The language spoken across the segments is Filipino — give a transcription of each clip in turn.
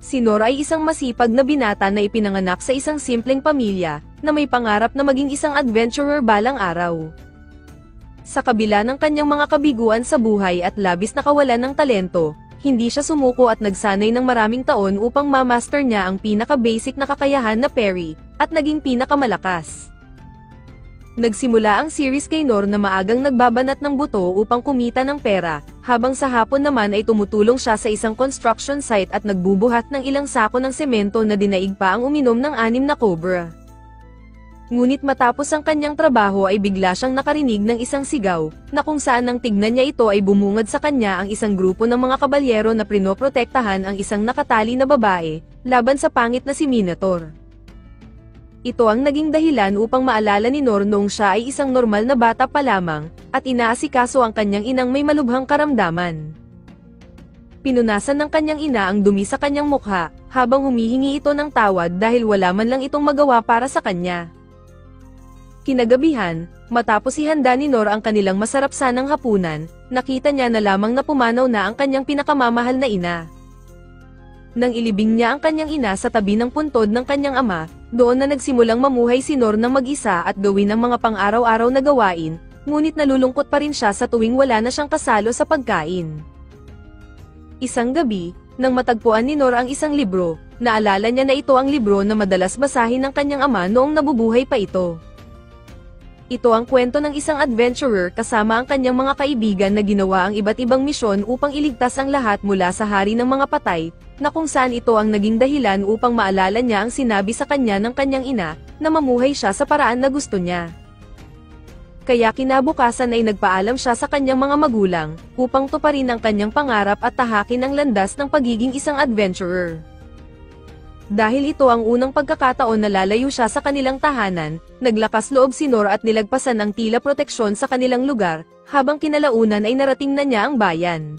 Si Nor ay isang masipag na binata na ipinanganak sa isang simpleng pamilya, na may pangarap na maging isang adventurer balang araw. Sa kabila ng kanyang mga kabiguan sa buhay at labis na kawalan ng talento, hindi siya sumuko at nagsanay ng maraming taon upang ma-master niya ang pinaka-basic na kakayahan na parry, at naging pinakamalakas. Nagsimula ang series kay Nor na maagang nagbabanat ng buto upang kumita ng pera, habang sa hapon naman ay tumutulong siya sa isang construction site at nagbubuhat ng ilang sako ng semento na dinaig pa ang uminom ng 6 na cobra. Ngunit matapos ang kanyang trabaho ay bigla siyang nakarinig ng isang sigaw, na kung saan nang tignan niya ito ay bumungad sa kanya ang isang grupo ng mga kabalyero na prinoprotektahan ang isang nakatali na babae, laban sa pangit na si Minotaur. Ito ang naging dahilan upang maalala ni Nor noong siya ay isang normal na bata pa lamang, at inaasikaso ang kanyang inang may malubhang karamdaman. Pinunasan ng kanyang ina ang dumi sa kanyang mukha, habang humihingi ito ng tawad dahil wala man lang itong magawa para sa kanya. Kinagabihan, matapos ihanda ni Nor ang kanilang masarap sanang hapunan, nakita niya na lamang na pumanaw na ang kanyang pinakamamahal na ina. Nang ilibing niya ang kanyang ina sa tabi ng puntod ng kanyang ama, doon na nagsimulang mamuhay si Nor ng mag-isa at gawin ang mga pang-araw-araw na gawain, ngunit nalulungkot pa rin siya sa tuwing wala na siyang kasalo sa pagkain. Isang gabi, nang matagpuan ni Nor ang isang libro, naalala niya na ito ang libro na madalas basahin ng kanyang ama noong nabubuhay pa ito. Ito ang kwento ng isang adventurer kasama ang kanyang mga kaibigan na ginawa ang iba't ibang misyon upang iligtas ang lahat mula sa hari ng mga patay, na kung saan ito ang naging dahilan upang maalala niya ang sinabi sa kanya ng kanyang ina, na mamuhay siya sa paraan na gusto niya. Kaya kinabukasan ay nagpaalam siya sa kanyang mga magulang, upang tuparin ang kanyang pangarap at tahakin ang landas ng pagiging isang adventurer. Dahil ito ang unang pagkakataon na lalayo siya sa kanilang tahanan, naglakas loob si Nor at nilagpasan ang tila proteksyon sa kanilang lugar, habang kinalaunan ay narating na niya ang bayan.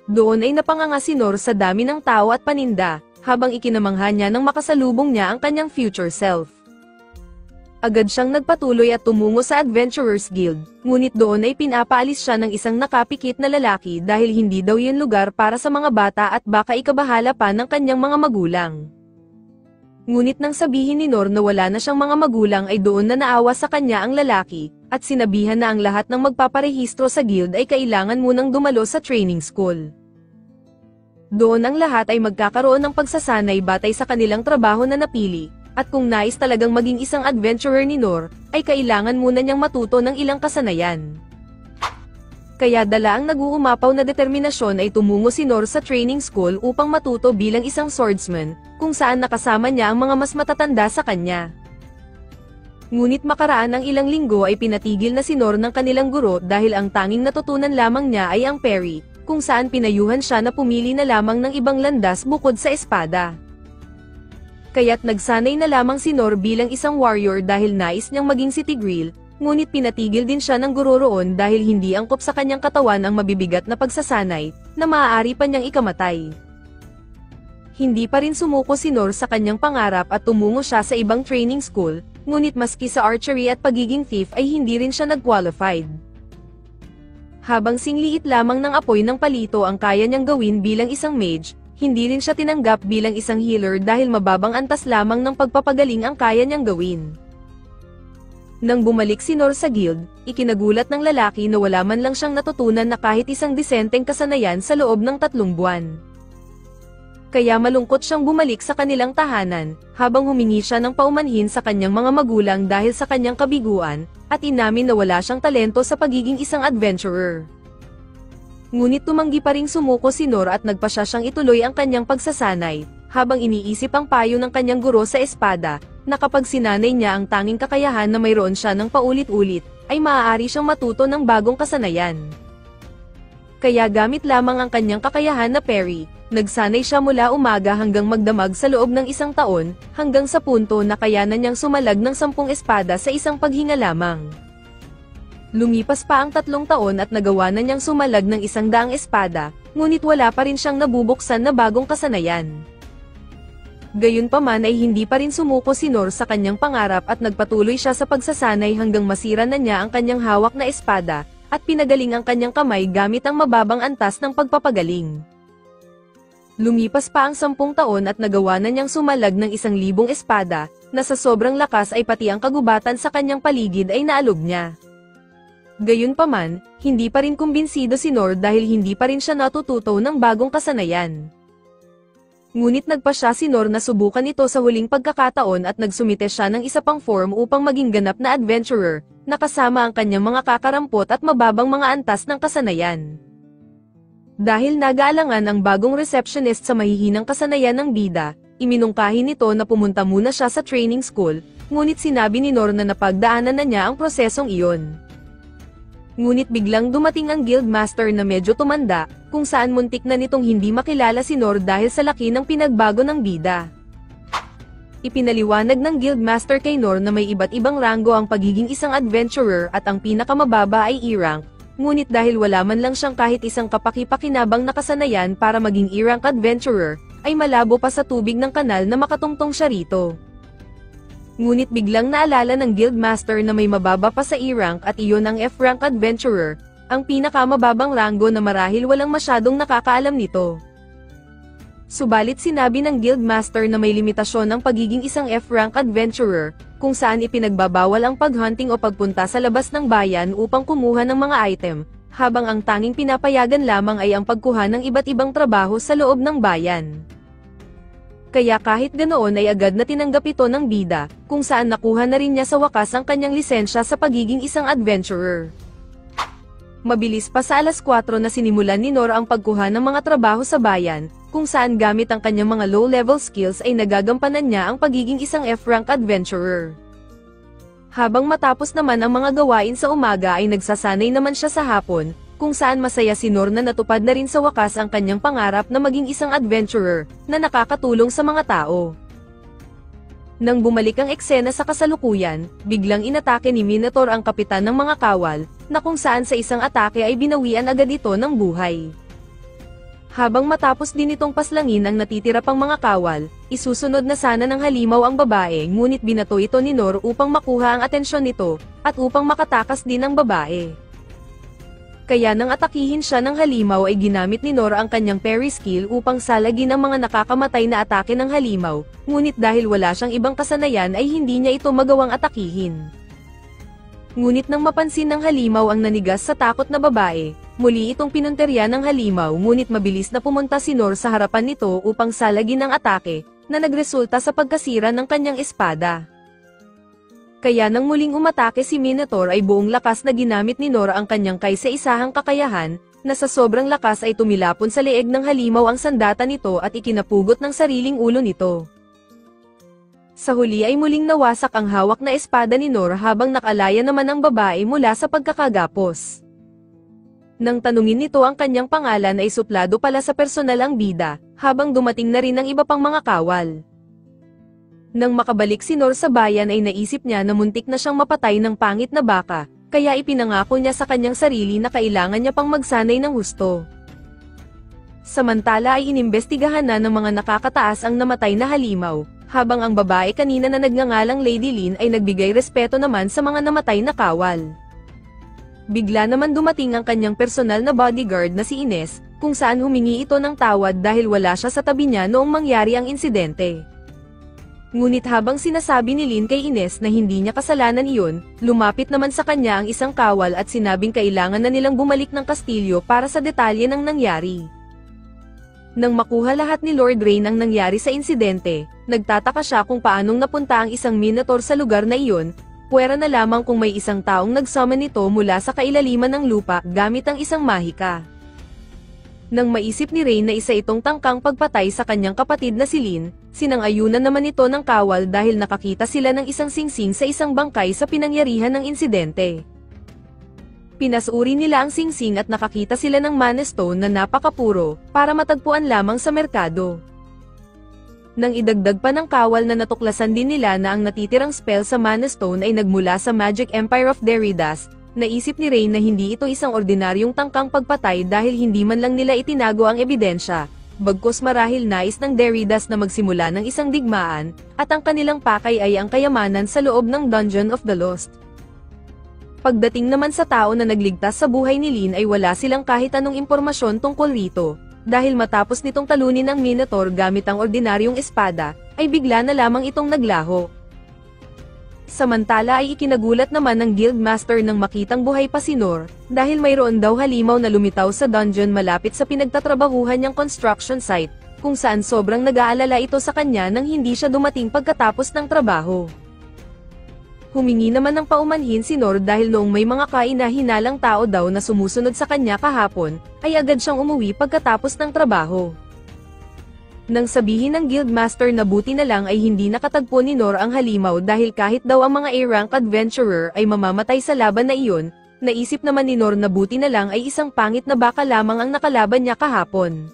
Doon ay napanganga si Nor sa dami ng tao at paninda, habang ikinamangha niya nang makasalubong niya ang kanyang future self. Agad siyang nagpatuloy at tumungo sa Adventurers Guild, ngunit doon ay pinapaalis siya ng isang nakapikit na lalaki dahil hindi daw yun lugar para sa mga bata at baka ikabahala pa ng kanyang mga magulang. Ngunit nang sabihin ni Nor na wala na siyang mga magulang ay doon na naawa sa kanya ang lalaki, at sinabihan na ang lahat ng magpaparehistro sa guild ay kailangan munang dumalo sa training school. Doon ang lahat ay magkakaroon ng pagsasanay batay sa kanilang trabaho na napili. At kung nais talagang maging isang adventurer ni Nor, ay kailangan muna niyang matuto ng ilang kasanayan. Kaya dala ang nag-uumapaw na determinasyon ay tumungo si Nor sa training school upang matuto bilang isang swordsman, kung saan nakasama niya ang mga mas matatanda sa kanya. Ngunit makaraan ng ilang linggo ay pinatigil na si Nor ng kanilang guro dahil ang tanging natutunan lamang niya ay ang parry, kung saan pinayuhan siya na pumili na lamang ng ibang landas bukod sa espada. Kaya't nagsanay na lamang si Nor bilang isang warrior dahil nais niyang maging si Tigreal, ngunit pinatigil din siya ng guro roon dahil hindi angkop sa kanyang katawan ang mabibigat na pagsasanay, na maaari pa niyang ikamatay. Hindi pa rin sumuko si Nor sa kanyang pangarap at tumungo siya sa ibang training school, ngunit maski sa archery at pagiging thief ay hindi rin siya nag-qualified. Habang singliit lamang ng apoy ng palito ang kaya niyang gawin bilang isang mage, hindi rin siya tinanggap bilang isang healer dahil mababang antas lamang ng pagpapagaling ang kaya niyang gawin. Nang bumalik si Nor sa guild, ikinagulat ng lalaki na wala man lang siyang natutunan na kahit isang disenteng kasanayan sa loob ng 3 buwan. Kaya malungkot siyang bumalik sa kanilang tahanan, habang humingi siya ng paumanhin sa kanyang mga magulang dahil sa kanyang kabiguan, at inamin na wala siyang talento sa pagiging isang adventurer. Ngunit tumanggi pa ring sumuko si Nor at nagpasya siyang ituloy ang kanyang pagsasanay, habang iniisip ang payo ng kanyang guro sa espada, na kapag sinanay niya ang tanging kakayahan na mayroon siya ng paulit-ulit, ay maaari siyang matuto ng bagong kasanayan. Kaya gamit lamang ang kanyang kakayahan na parry, nagsanay siya mula umaga hanggang magdamag sa loob ng 1 taon, hanggang sa punto na kayanan niyang sumalag ng 10 espada sa isang paghinga lamang. Lumipas pa ang 3 taon at nagawa na niyang sumalag ng 100 espada, ngunit wala pa rin siyang nabubuksan na bagong kasanayan. Gayunpaman ay hindi pa rin sumuko si Nor sa kanyang pangarap at nagpatuloy siya sa pagsasanay hanggang masira na niya ang kanyang hawak na espada, at pinagaling ang kanyang kamay gamit ang mababang antas ng pagpapagaling. Lumipas pa ang 10 taon at nagawa na niyang sumalag ng 1,000 espada, na sa sobrang lakas ay pati ang kagubatan sa kanyang paligid ay naalog niya. Gayunpaman, hindi pa rin kumbinsido si Nor dahil hindi pa rin siya natututo ng bagong kasanayan. Ngunit nagpa siya si Nor na subukan ito sa huling pagkakataon at nagsumite siya ng isa pang form upang maging ganap na adventurer, na kasama ang kanyang mga kakarampot at mababang mga antas ng kasanayan. Dahil nag-aalangan ang bagong receptionist sa mahihinang kasanayan ng bida, iminungkahi nito na pumunta muna siya sa training school, ngunit sinabi ni Nor na napagdaanan na niya ang prosesong iyon. Ngunit biglang dumating ang guildmaster na medyo tumanda, kung saan muntik na nitong hindi makilala si Nor dahil sa laki ng pinagbago ng bida. Ipinaliwanag ng guildmaster kay Nor na may iba't ibang ranggo ang pagiging isang adventurer at ang pinakamababa ay E-rank, ngunit dahil wala man lang siyang kahit isang kapaki-pakinabang na kasanayan para maging E-rank adventurer, ay malabo pa sa tubig ng kanal na makatungtong siya rito. Ngunit biglang naalala ng guildmaster na may mababa pa sa E-rank at iyon ang F-rank adventurer, ang pinakamababang ranggo na marahil walang masyadong nakakaalam nito. Subalit sinabi ng guildmaster na may limitasyon ang pagiging isang F-rank adventurer, kung saan ipinagbabawal ang paghunting o pagpunta sa labas ng bayan upang kumuha ng mga item, habang ang tanging pinapayagan lamang ay ang pagkuha ng iba't ibang trabaho sa loob ng bayan. Kaya kahit ganoon ay agad na tinanggap ito ng bida, kung saan nakuha na rin niya sa wakas ang kanyang lisensya sa pagiging isang adventurer. Mabilis pa sa 4:00 na sinimulan ni Nor ang pagkuha ng mga trabaho sa bayan, kung saan gamit ang kanyang mga low-level skills ay nagagampanan niya ang pagiging isang F-rank adventurer. Habang matapos naman ang mga gawain sa umaga ay nagsasanay naman siya sa hapon, kung saan masaya si Nor na natupad na rin sa wakas ang kanyang pangarap na maging isang adventurer, na nakakatulong sa mga tao. Nang bumalik ang eksena sa kasalukuyan, biglang inatake ni Minotaur ang kapitan ng mga kawal, na kung saan sa isang atake ay binawian agad ito ng buhay. Habang matapos din itong paslangin ang natitira pang mga kawal, isusunod na sana ng halimaw ang babae ngunit binato ito ni Nor upang makuha ang atensyon nito, at upang makatakas din ang babae. Kaya nang atakihin siya ng halimaw ay ginamit ni Nor ang kanyang parry skill upang salagin ang mga nakakamatay na atake ng halimaw, ngunit dahil wala siyang ibang kasanayan ay hindi niya ito magawang atakihin. Ngunit nang mapansin ng halimaw ang nanigas sa takot na babae, muli itong pinunterya ng halimaw ngunit mabilis na pumunta si Nor sa harapan nito upang salagin ang atake, na nagresulta sa pagkasira ng kanyang espada. Kaya nang muling umatake si Minotaur ay buong lakas na ginamit ni Nor ang kanyang kaysa-isahang kakayahan, na sa sobrang lakas ay tumilapon sa leeg ng halimaw ang sandata nito at ikinapugot ng sariling ulo nito. Sa huli ay muling nawasak ang hawak na espada ni Nor habang nakalaya naman ang babae mula sa pagkakagapos. Nang tanungin nito ang kanyang pangalan ay suplado pala sa personal ang bida, habang dumating na rin ang iba pang mga kawal. Nang makabalik si Nor sa bayan ay naisip niya na muntik na siyang mapatay ng pangit na baka, kaya ipinangako niya sa kanyang sarili na kailangan niya pang magsanay ng husto. Samantala ay inimbestigahan na ng mga nakakataas ang namatay na halimaw, habang ang babae kanina na nagngangalang Lady Lin ay nagbigay respeto naman sa mga namatay na kawal. Bigla naman dumating ang kanyang personal na bodyguard na si Ines, kung saan humingi ito ng tawad dahil wala siya sa tabi niya noong mangyari ang insidente. Ngunit habang sinasabi ni Lin kay Ines na hindi niya kasalanan iyon, lumapit naman sa kanya ang isang kawal at sinabing kailangan na nilang bumalik ng kastilyo para sa detalye ng nangyari. Nang makuha lahat ni Lord Rain ang nangyari sa insidente, nagtataka siya kung paanong napunta ang isang Minotaur sa lugar na iyon, puwera na lamang kung may isang taong nag-summon nito mula sa kailaliman ng lupa gamit ang isang mahika. Nang maisip ni Rain na isa itong tangkang pagpatay sa kanyang kapatid na si Lin, sinang-ayunan naman ito ng kawal dahil nakakita sila ng isang singsing sa isang bangkay sa pinangyarihan ng insidente. Pinasuri nila ang singsing at nakakita sila ng mana stone na napakapuro, para matagpuan lamang sa merkado. Nang idagdag pa ng kawal na natuklasan din nila na ang natitirang spell sa mana stone ay nagmula sa Magic Empire of Deridas, naisip ni Rain na hindi ito isang ordinaryong tangkang pagpatay dahil hindi man lang nila itinago ang ebidensya, bagkus marahil nais ng Deridas na magsimula ng isang digmaan, at ang kanilang pakay ay ang kayamanan sa loob ng Dungeon of the Lost. Pagdating naman sa tao na nagligtas sa buhay ni Lin ay wala silang kahit anong impormasyon tungkol rito, dahil matapos nitong talunin ang Minotaur gamit ang ordinaryong espada, ay bigla na lamang itong naglaho. Samantala ay ikinagulat naman ng Guildmaster nang makitang buhay pa si Noor, dahil mayroon daw halimaw na lumitaw sa dungeon malapit sa pinagtatrabahuhan niyang construction site, kung saan sobrang nag-aalala ito sa kanya nang hindi siya dumating pagkatapos ng trabaho. Humingi naman ng paumanhin si Noor dahil noong may mga kaina-hinalang tao daw na sumusunod sa kanya kahapon, ay agad siyang umuwi pagkatapos ng trabaho. Nang sabihin ng Guildmaster na buti na lang ay hindi nakatagpo ni Noor ang halimaw dahil kahit daw ang mga A-rank adventurer ay mamamatay sa laban na iyon, naisip naman ni Noor na buti na lang ay isang pangit na baka lamang ang nakalaban niya kahapon.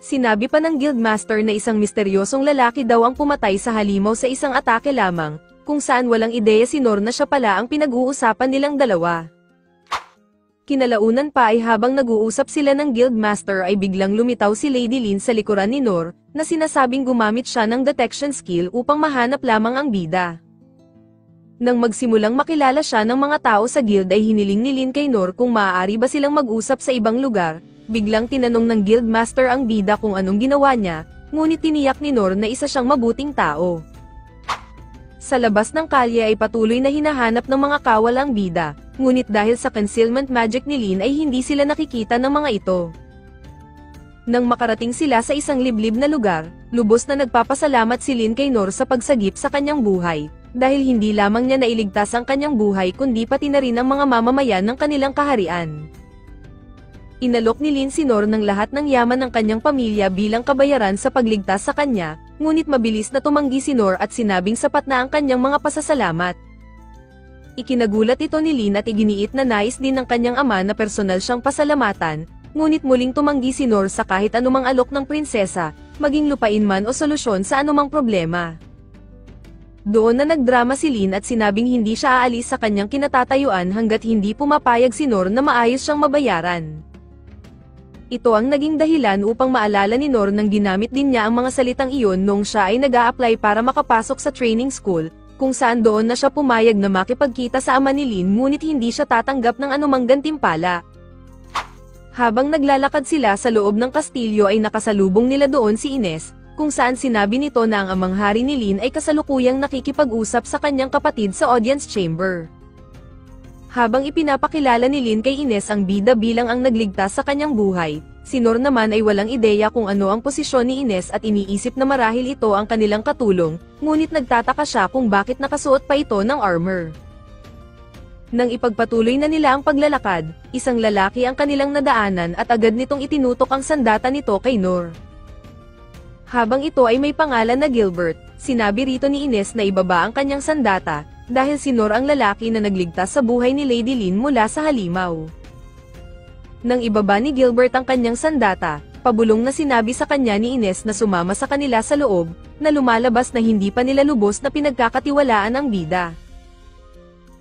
Sinabi pa ng Guildmaster na isang misteryosong lalaki daw ang pumatay sa halimaw sa isang atake lamang, kung saan walang ideya si Noor na siya pala ang pinag-uusapan nilang dalawa. Kinalaunan pa ay habang nag-uusap sila ng Guildmaster ay biglang lumitaw si Lady Lin sa likuran ni Noor, na sinasabing gumamit siya ng detection skill upang mahanap lamang ang bida. Nang magsimulang makilala siya ng mga tao sa guild ay hiniling ni Lin kay Noor kung maaari ba silang mag-usap sa ibang lugar, biglang tinanong ng Guildmaster ang bida kung anong ginawa niya, ngunit tiniyak ni Noor na isa siyang mabuting tao. Sa labas ng kalye ay patuloy na hinahanap ng mga kawal ang bida, ngunit dahil sa concealment magic ni Lin ay hindi sila nakikita ng mga ito. Nang makarating sila sa isang liblib na lugar, lubos na nagpapasalamat si Lin kay Noor sa pagsagip sa kanyang buhay, dahil hindi lamang niya nailigtas ang kanyang buhay kundi pati na rin ang mga mamamayan ng kanilang kaharian. Inalok ni Lin si Noor ng lahat ng yaman ng kanyang pamilya bilang kabayaran sa pagligtas sa kanya, ngunit mabilis na tumanggi si Noor at sinabing sapat na ang kanyang mga pasasalamat. Ikinagulat ito ni Lin at iginiit na nais din ng kanyang ama na personal siyang pasalamatan, ngunit muling tumanggi si Noor sa kahit anumang alok ng prinsesa, maging lupain man o solusyon sa anumang problema. Doon na nagdrama si Lin at sinabing hindi siya aalis sa kanyang kinatatayuan hanggat hindi pumapayag si Noor na maayos siyang mabayaran. Ito ang naging dahilan upang maalala ni Noor nang ginamit din niya ang mga salitang iyon noong siya ay nag-a-apply para makapasok sa training school, kung saan doon na siya pumayag na makipagkita sa ama ni Lin ngunit hindi siya tatanggap ng anumang gantimpala. Habang naglalakad sila sa loob ng kastilyo ay nakasalubong nila doon si Ines, kung saan sinabi nito na ang amang hari ni Lin ay kasalukuyang nakikipag-usap sa kanyang kapatid sa audience chamber. Habang ipinapakilala ni Lin kay Ines ang bida bilang ang nagligtas sa kanyang buhay, si Noor naman ay walang ideya kung ano ang posisyon ni Ines at iniisip na marahil ito ang kanilang katulong, ngunit nagtataka siya kung bakit nakasuot pa ito ng armor. Nang ipagpatuloy na nila ang paglalakad, isang lalaki ang kanilang nadaanan at agad nitong itinutok ang sandata nito kay Noor. Habang ito ay may pangalan na Gilbert, sinabi rito ni Ines na ibaba ang kanyang sandata, dahil si Noor ang lalaki na nagligtas sa buhay ni Lady Lin mula sa halimaw. Nang ibaba ni Gilbert ang kanyang sandata, pabulong na sinabi sa kanya ni Ines na sumama sa kanila sa loob, na lumalabas na hindi pa nila lubos na pinagkakatiwalaan ang bida.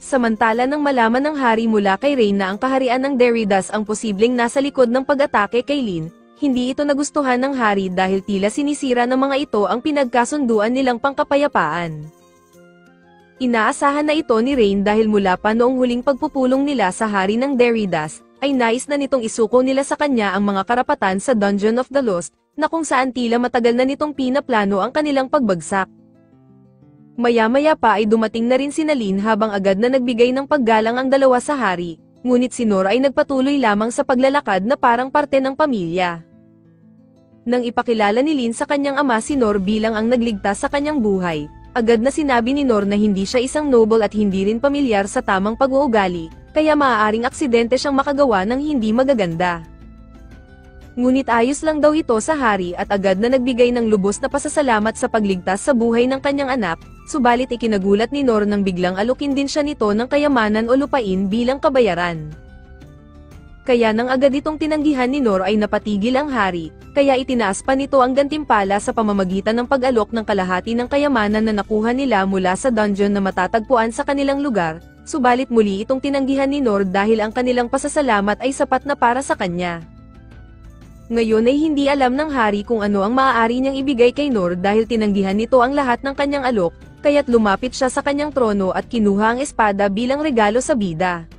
Samantala nang malaman ng hari mula kay Rain na ang kaharian ng Deridas ang posibleng nasa likod ng pag-atake kay Lin, hindi ito nagustuhan ng hari dahil tila sinisira ng mga ito ang pinagkasunduan nilang pangkapayapaan. Inaasahan na ito ni Rain dahil mula pa noong huling pagpupulong nila sa hari ng Deridas, ay nais na nitong isuko nila sa kanya ang mga karapatan sa Dungeon of the Lost, na kung saan tila matagal na nitong pinaplano ang kanilang pagbagsak. Maya-maya pa ay dumating na rin si Lin habang agad na nagbigay ng paggalang ang dalawa sa hari, ngunit si Noor ay nagpatuloy lamang sa paglalakad na parang parte ng pamilya. Nang ipakilala ni Lin sa kanyang ama si Noor bilang ang nagligtas sa kanyang buhay, agad na sinabi ni Noor na hindi siya isang noble at hindi rin pamilyar sa tamang pag-uugali, kaya maaaring aksidente siyang makagawa ng hindi magaganda. Ngunit ayos lang daw ito sa hari at agad na nagbigay ng lubos na pasasalamat sa pagligtas sa buhay ng kanyang anak, subalit ikinagulat ni Noor nang biglang alukin din siya nito ng kayamanan o lupain bilang kabayaran. Kaya nang agad itong tinanggihan ni Noor ay napatigil ang hari, kaya itinaas pa nito ang gantimpala sa pamamagitan ng pag-alok ng kalahati ng kayamanan na nakuha nila mula sa dungeon na matatagpuan sa kanilang lugar, subalit muli itong tinanggihan ni Noor dahil ang kanilang pasasalamat ay sapat na para sa kanya. Ngayon ay hindi alam ng hari kung ano ang maaari niyang ibigay kay Noor dahil tinanggihan nito ang lahat ng kanyang alok, kaya't lumapit siya sa kanyang trono at kinuha ang espada bilang regalo sa bida.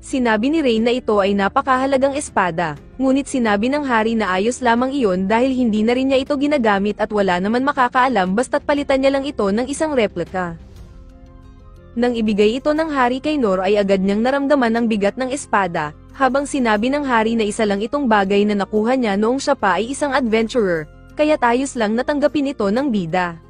Sinabi ni Rain na ito ay napakahalagang espada, ngunit sinabi ng hari na ayos lamang iyon dahil hindi na rin niya ito ginagamit at wala naman makakaalam basta't palitan niya lang ito ng isang replika. Nang ibigay ito ng hari kay Nor ay agad niyang naramdaman ang bigat ng espada, habang sinabi ng hari na isa lang itong bagay na nakuha niya noong siya pa ay isang adventurer, kaya't ayos lang natanggapin ito ng bida.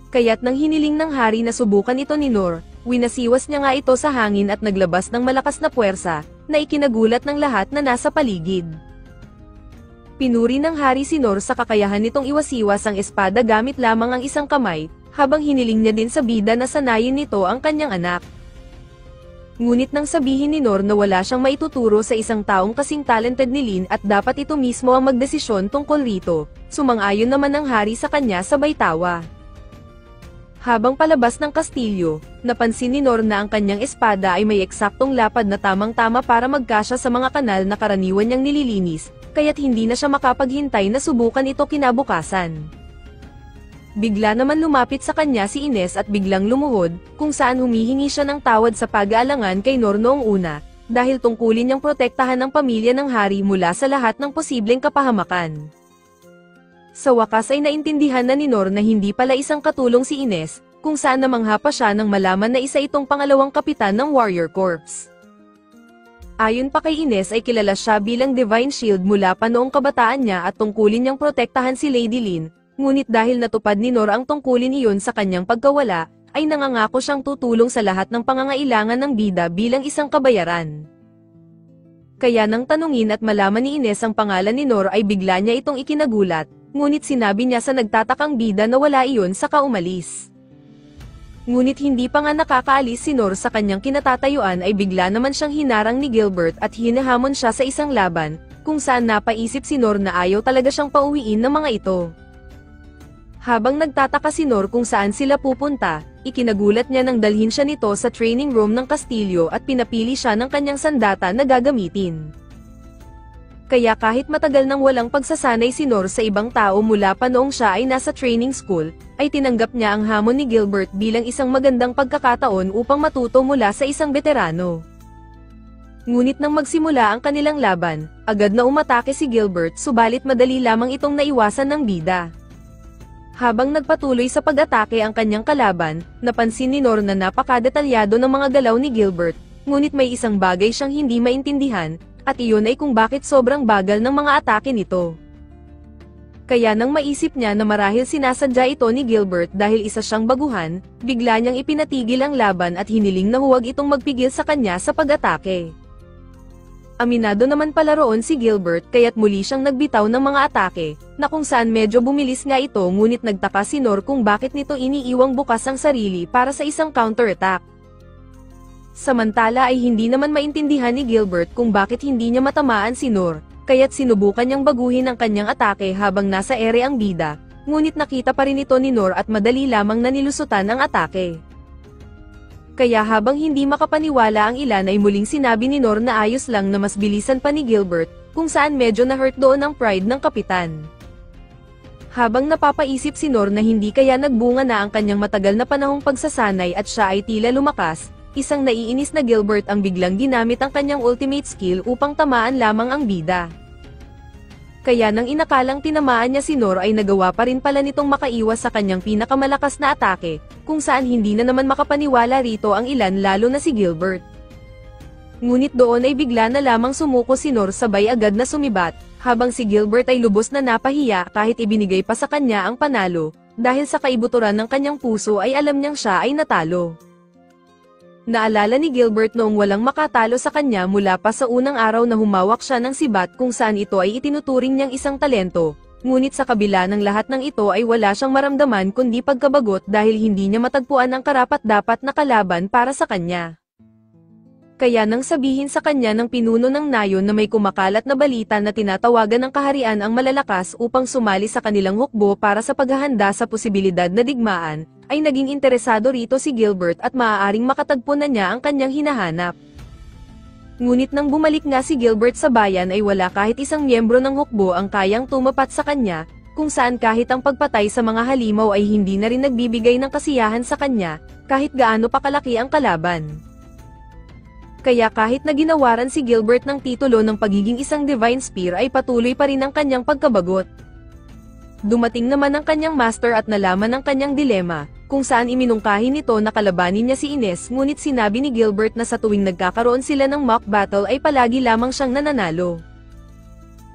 Kaya't nang hiniling ng hari na subukan ito ni Nor, winasiwas niya nga ito sa hangin at naglabas ng malakas na puwersa, na ikinagulat ng lahat na nasa paligid. Pinuri ng hari si Nor sa kakayahan nitong iwasiwas ang espada gamit lamang ang isang kamay, habang hiniling niya din sa bida na sanayin nito ang kanyang anak. Ngunit nang sabihin ni Nor na wala siyang maituturo sa isang taong kasing talented ni Lin at dapat ito mismo ang magdesisyon tungkol rito, sumang-ayon naman ang hari sa kanya sabay tawa. Habang palabas ng kastilyo, napansin ni Nor na ang kanyang espada ay may eksaktong lapad na tamang-tama para magkasya sa mga kanal na karaniwan niyang nililinis, kaya't hindi na siya makapaghintay na subukan ito kinabukasan. Bigla naman lumapit sa kanya si Ines at biglang lumuhod, kung saan humihingi siya ng tawad sa pag-aalangan kay Nor noong una, dahil tungkulin niyang protektahan ang pamilya ng hari mula sa lahat ng posibleng kapahamakan. Sa wakas ay naintindihan na ni Nor na hindi pala isang katulong si Ines, kung saan namangha pa siya nang malaman na isa itong pangalawang kapitan ng Warrior Corps. Ayon pa kay Ines ay kilala siya bilang Divine Shield mula pa noong kabataan niya at tungkulin niyang protektahan si Lady Lin, ngunit dahil natupad ni Nor ang tungkulin iyon sa kanyang pagkawala, ay nangangako siyang tutulong sa lahat ng pangangailangan ng bida bilang isang kabayaran. Kaya nang tanungin at malaman ni Ines ang pangalan ni Nor ay bigla niya itong ikinagulat, ngunit sinabi niya sa nagtatakang bida na wala iyon saka umalis. Ngunit hindi pa nga nakakaalis si Nor sa kanyang kinatatayuan ay bigla naman siyang hinarang ni Gilbert at hinahamon siya sa isang laban, kung saan napaisip si Nor na ayaw talaga siyang pauwiin ng mga ito. Habang nagtataka si Nor kung saan sila pupunta, ikinagulat niya nang dalhin siya nito sa training room ng kastilyo at pinapili siya ng kanyang sandata na gagamitin. Kaya kahit matagal nang walang pagsasanay si Nor sa ibang tao mula pa noong siya ay nasa training school, ay tinanggap niya ang hamon ni Gilbert bilang isang magandang pagkakataon upang matuto mula sa isang veterano. Ngunit nang magsimula ang kanilang laban, agad na umatake si Gilbert subalit madali lamang itong naiwasan ng bida. Habang nagpatuloy sa pag-atake ang kanyang kalaban, napansin ni Nor na napakadetalyado ng mga galaw ni Gilbert, ngunit may isang bagay siyang hindi maintindihan, at iyon ay kung bakit sobrang bagal ng mga atake nito. Kaya nang maisip niya na marahil sinasadya ito ni Gilbert dahil isa siyang baguhan, bigla niyang ipinatigil ang laban at hiniling na huwag itong magpigil sa kanya sa pag-atake. Aminado naman pala roon si Gilbert kaya't muli siyang nagbitaw ng mga atake, na kung saan medyo bumilis nga ito ngunit nagtaka si Nor kung bakit nito iniiwang bukas ang sarili para sa isang counter-attack. Samantala ay hindi naman maintindihan ni Gilbert kung bakit hindi niya matamaan si Nor, kaya't sinubukan niyang baguhin ang kanyang atake habang nasa ere ang bida, ngunit nakita pa rin ito ni Nor at madali lamang na nilusutan ang atake. Kaya habang hindi makapaniwala ang ilan ay muling sinabi ni Nor na ayos lang na mas bilisan pa ni Gilbert, kung saan medyo na-hurt doon ang pride ng kapitan. Habang napapaisip si Nor na hindi kaya nagbunga na ang kanyang matagal na panahong pagsasanay at siya ay tila lumakas, isang naiinis na Gilbert ang biglang ginamit ang kanyang ultimate skill upang tamaan lamang ang bida. Kaya nang inakalang tinamaan niya si Nor ay nagawa pa rin pala nitong makaiwas sa kanyang pinakamalakas na atake, kung saan hindi na naman makapaniwala rito ang ilan lalo na si Gilbert. Ngunit doon ay bigla na lamang sumuko si Nor sabay agad na sumibat, habang si Gilbert ay lubos na napahiya kahit ibinigay pa sa kanya ang panalo, dahil sa kaibuturan ng kanyang puso ay alam niyang siya ay natalo. Naalala ni Gilbert noong walang makatalo sa kanya mula pa sa unang araw na humawak siya ng sibat kung saan ito ay itinuturing niyang isang talento, ngunit sa kabila ng lahat ng ito ay wala siyang maramdaman kundi pagkabagot dahil hindi niya matagpuan ang karapat-dapat na kalaban para sa kanya. Kaya nang sabihin sa kanya ng pinuno ng nayon na may kumakalat na balita na tinatawagan ng kaharian ang malalakas upang sumali sa kanilang hukbo para sa paghahanda sa posibilidad na digmaan, ay naging interesado rito si Gilbert at maaaring makatagpo na niya ang kanyang hinahanap. Ngunit nang bumalik nga si Gilbert sa bayan ay wala kahit isang miyembro ng hukbo ang kayang tumapat sa kanya, kung saan kahit ang pagpatay sa mga halimaw ay hindi na rin nagbibigay ng kasiyahan sa kanya, kahit gaano pa kalaki ang kalaban. Kaya kahit na ginawaran si Gilbert ng titulo ng pagiging isang Divine Spear ay patuloy pa rin ang kanyang pagkabagot. Dumating naman ang kanyang master at nalaman ang kanyang dilema, kung saan iminungkahi nito na kalabanin niya si Ines, ngunit sinabi ni Gilbert na sa tuwing nagkakaroon sila ng mock battle ay palagi lamang siyang nananalo.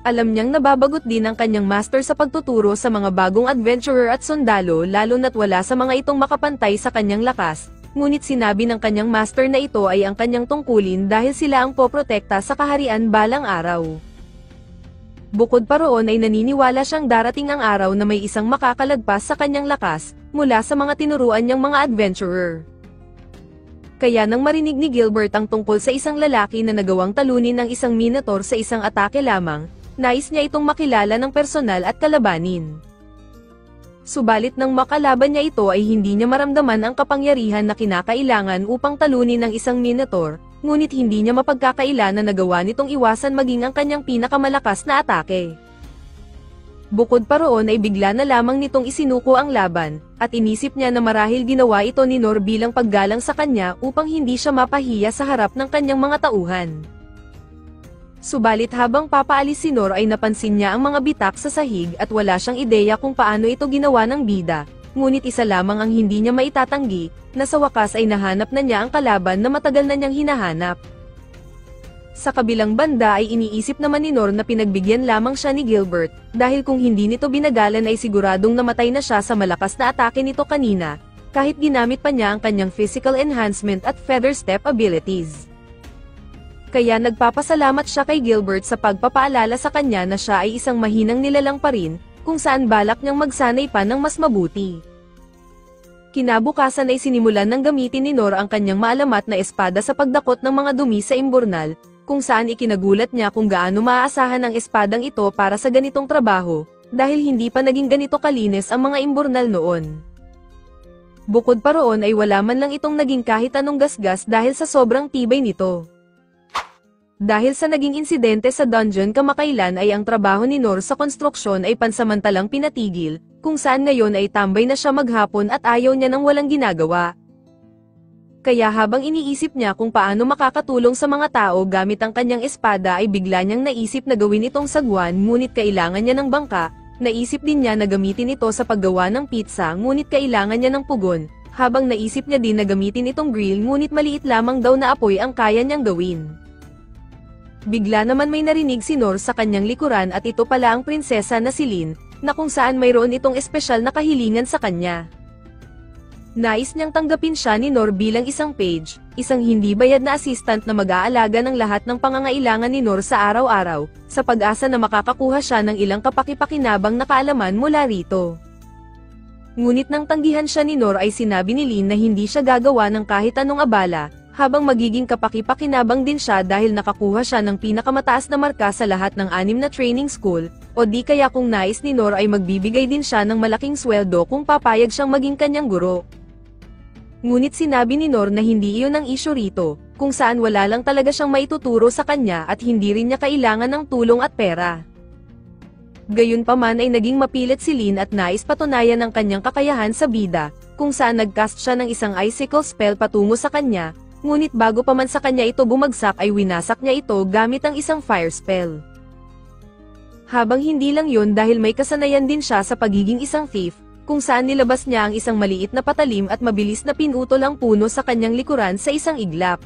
Alam niyang nababagot din ang kanyang master sa pagtuturo sa mga bagong adventurer at sundalo lalo na't wala sa mga itong makapantay sa kanyang lakas, ngunit sinabi ng kanyang master na ito ay ang kanyang tungkulin dahil sila ang poprotekta sa kaharian balang araw. Bukod pa roon ay naniniwala siyang darating ang araw na may isang makakalagpas sa kanyang lakas, mula sa mga tinuruan niyang mga adventurer. Kaya nang marinig ni Gilbert ang tungkol sa isang lalaki na nagawang talunin ng isang minotaur sa isang atake lamang, nais niya itong makilala ng personal at kalabanin. Subalit nang makalaban niya ito ay hindi niya maramdaman ang kapangyarihan na kinakailangan upang talunin ng isang minotaur, ngunit hindi niya mapagkakaila na nagawa nitong iwasan maging ang kanyang pinakamalakas na atake. Bukod pa roon ay bigla na lamang nitong isinuko ang laban, at inisip niya na marahil ginawa ito ni Nor bilang paggalang sa kanya upang hindi siya mapahiya sa harap ng kanyang mga tauhan. Subalit habang papaalis si Nor ay napansin niya ang mga bitak sa sahig at wala siyang ideya kung paano ito ginawa ng bida, ngunit isa lamang ang hindi niya maitatanggi, na sa wakas ay nahanap na niya ang kalaban na matagal na niyang hinahanap. Sa kabilang banda ay iniisip naman ni Nor na pinagbigyan lamang siya ni Gilbert, dahil kung hindi nito binagalan ay siguradong namatay na siya sa malakas na atake nito kanina, kahit ginamit pa niya ang kanyang physical enhancement at feather step abilities. Kaya nagpapasalamat siya kay Gilbert sa pagpapaalala sa kanya na siya ay isang mahinang nilalang pa rin, kung saan balak niyang magsanay pa ng mas mabuti. Kinabukasan ay sinimulan ng gamitin ni Nor ang kanyang maalamat na espada sa pagdakot ng mga dumi sa imburnal, kung saan ikinagulat niya kung gaano maaasahan ang espadang ito para sa ganitong trabaho, dahil hindi pa naging ganito kalinis ang mga imburnal noon. Bukod pa roon ay wala man lang itong naging kahit anong gasgas dahil sa sobrang tibay nito. Dahil sa naging insidente sa dungeon kamakailan ay ang trabaho ni Nor sa konstruksyon ay pansamantalang pinatigil, kung saan ngayon ay tambay na siya maghapon at ayaw niya nang walang ginagawa. Kaya habang iniisip niya kung paano makakatulong sa mga tao gamit ang kanyang espada ay bigla niyang naisip na gawin itong sagwan ngunit kailangan niya ng bangka, naisip din niya na gamitin ito sa paggawa ng pizza ngunit kailangan niya ng pugon, habang naisip niya din na gamitin itong grill ngunit maliit lamang daw na apoy ang kaya niyang gawin. Bigla naman may narinig si Nor sa kanyang likuran at ito pala ang prinsesa na si Lin, na kung saan mayroon itong espesyal na kahilingan sa kanya. Nais niyang tanggapin siya ni Nor bilang isang page, isang hindi bayad na assistant na mag-aalaga ng lahat ng pangangailangan ni Nor sa araw-araw, sa pag-asa na makakakuha siya ng ilang kapakipakinabang na kaalaman mula rito. Ngunit nang tanggihan siya ni Nor ay sinabi ni Lin na hindi siya gagawa ng kahit anong abala, habang magiging kapakipakinabang din siya dahil nakakuha siya ng pinakamataas na marka sa lahat ng 6 na training school, o di kaya kung nais ni Nor ay magbibigay din siya ng malaking sweldo kung papayag siyang maging kanyang guro. Ngunit sinabi ni Nor na hindi iyon ang isyu rito, kung saan wala lang talaga siyang maituturo sa kanya at hindi rin niya kailangan ng tulong at pera. Gayunpaman ay naging mapilit si Lin at nais patunayan ang kanyang kakayahan sa bida, kung saan nagcast siya ng isang icicle spell patungo sa kanya, ngunit bago pa man sa kanya ito bumagsak ay winasak niya ito gamit ang isang fire spell. Habang hindi lang yun dahil may kasanayan din siya sa pagiging isang thief, kung saan nilabas niya ang isang maliit na patalim at mabilis na pinutol ang puno sa kanyang likuran sa isang iglap.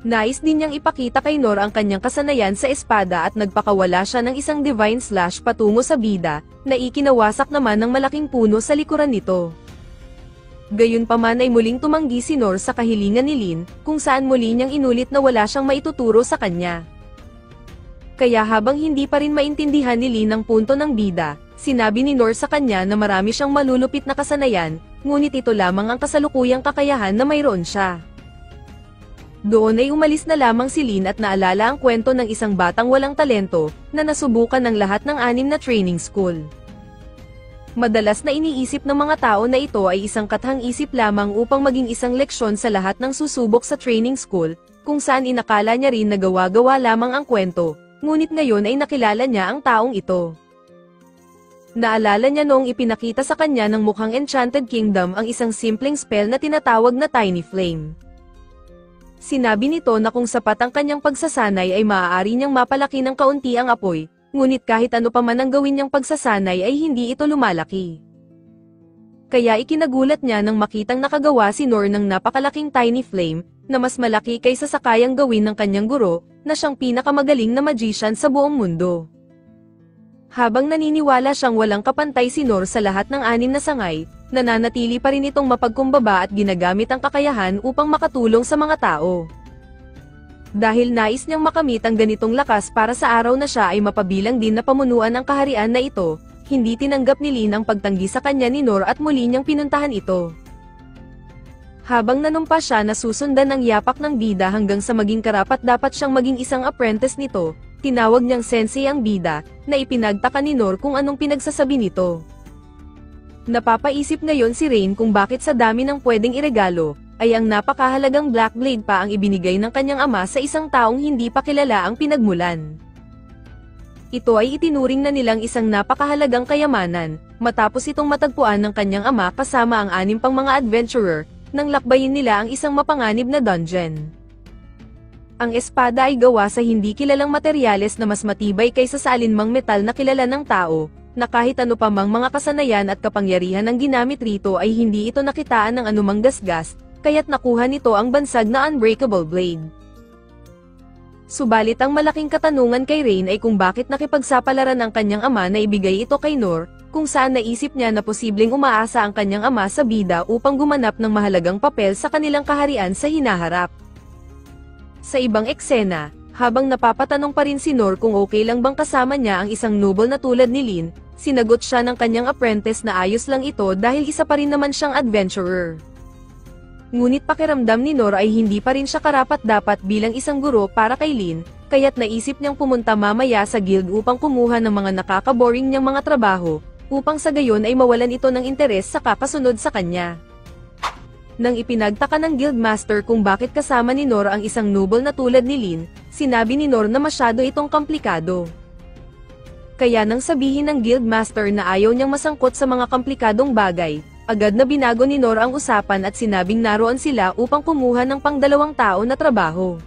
Nais din niyang ipakita kay Nor ang kanyang kasanayan sa espada at nagpakawala siya ng isang divine slash patungo sa bida, na ikinawasak naman ng malaking puno sa likuran nito. Gayunpaman ay muling tumanggi si Nor sa kahilingan ni Lin, kung saan muli niyang inulit na wala siyang maituturo sa kanya. Kaya habang hindi pa rin maintindihan ni Lin ang punto ng bida, sinabi ni Nor sa kanya na marami siyang malulupit na kasanayan, ngunit ito lamang ang kasalukuyang kakayahan na mayroon siya. Doon ay umalis na lamang si Lin at naalala ang kwento ng isang batang walang talento, na nasubukan ng lahat ng 6 na training school. Madalas na iniisip ng mga tao na ito ay isang kathang-isip lamang upang maging isang leksyon sa lahat ng susubok sa training school, kung saan inakala niya rin na gawa-gawa lamang ang kwento, ngunit ngayon ay nakilala niya ang taong ito. Naalala niya noong ipinakita sa kanya ng mukhang Enchanted Kingdom ang isang simpleng spell na tinatawag na Tiny Flame. Sinabi nito na kung sapat ang kanyang pagsasanay ay maaari niyang mapalaki ng kaunti ang apoy, ngunit kahit ano pa man ang gawin niyang pagsasanay ay hindi ito lumalaki. Kaya ikinagulat niya nang makitang nakagawa si Noor ng napakalaking tiny flame, na mas malaki kaysa sa kayang gawin ng kanyang guro, na siyang pinakamagaling na magician sa buong mundo. Habang naniniwala siyang walang kapantay si Noor sa lahat ng 6 na sangay, nananatili pa rin itong mapagkumbaba at ginagamit ang kakayahan upang makatulong sa mga tao. Dahil nais niyang makamit ang ganitong lakas para sa araw na siya ay mapabilang din na pamunuan ang kaharian na ito, hindi tinanggap ni Lin ang pagtanggi sa kanya ni Noor at muli niyang pinuntahan ito. Habang nanumpa siya na susundan ang yapak ng bida hanggang sa maging karapat-dapat siyang maging isang apprentice nito, tinawag niyang sensei ang bida, na ipinagtaka ni Noor kung anong pinagsasabi nito. Napapaisip ngayon si Rain kung bakit sa dami ng pwedeng iregalo, ay ang napakahalagang Black Blade pa ang ibinigay ng kanyang ama sa isang taong hindi pa kilala ang pinagmulan. Ito ay itinuring na nilang isang napakahalagang kayamanan, matapos itong matagpuan ng kanyang ama kasama ang 6 pang mga adventurer, nang lakbayin nila ang isang mapanganib na dungeon. Ang espada ay gawa sa hindi kilalang materyales na mas matibay kaysa sa alinmang metal na kilala ng tao, na kahit ano pa mang mga kasanayan at kapangyarihan ng ginamit rito ay hindi ito nakitaan ng anumang gasgas, kaya't nakuha nito ang bansag na Unbreakable Blade. Subalit ang malaking katanungan kay Rain ay kung bakit nakipagsapalaran ang kanyang ama na ibigay ito kay Noor, kung saan naisip niya na posibleng umaasa ang kanyang ama sa bida upang gumanap ng mahalagang papel sa kanilang kaharian sa hinaharap. Sa ibang eksena, habang napapatanong pa rin si Noor kung okay lang bang kasama niya ang isang noble na tulad ni Lin, sinagot siya ng kanyang apprentice na ayos lang ito dahil isa pa rin naman siyang adventurer. Ngunit pakiramdam ni Noor ay hindi pa rin siya karapat-dapat bilang isang guro para kay Lin, kaya't naisip niyang pumunta mamaya sa guild upang kumuha ng mga nakakaboring niyang mga trabaho, upang sa gayon ay mawalan ito ng interes sa kakasunod sa kanya. Nang ipinagtaka ng guildmaster kung bakit kasama ni Noor ang isang noble na tulad ni Lin, sinabi ni Noor na masyado itong komplikado. Kaya nang sabihin ng guildmaster na ayaw niyang masangkot sa mga komplikadong bagay, agad na binago ni Noor ang usapan at sinabing naroon sila upang kumuha ng pang-2 tao na trabaho.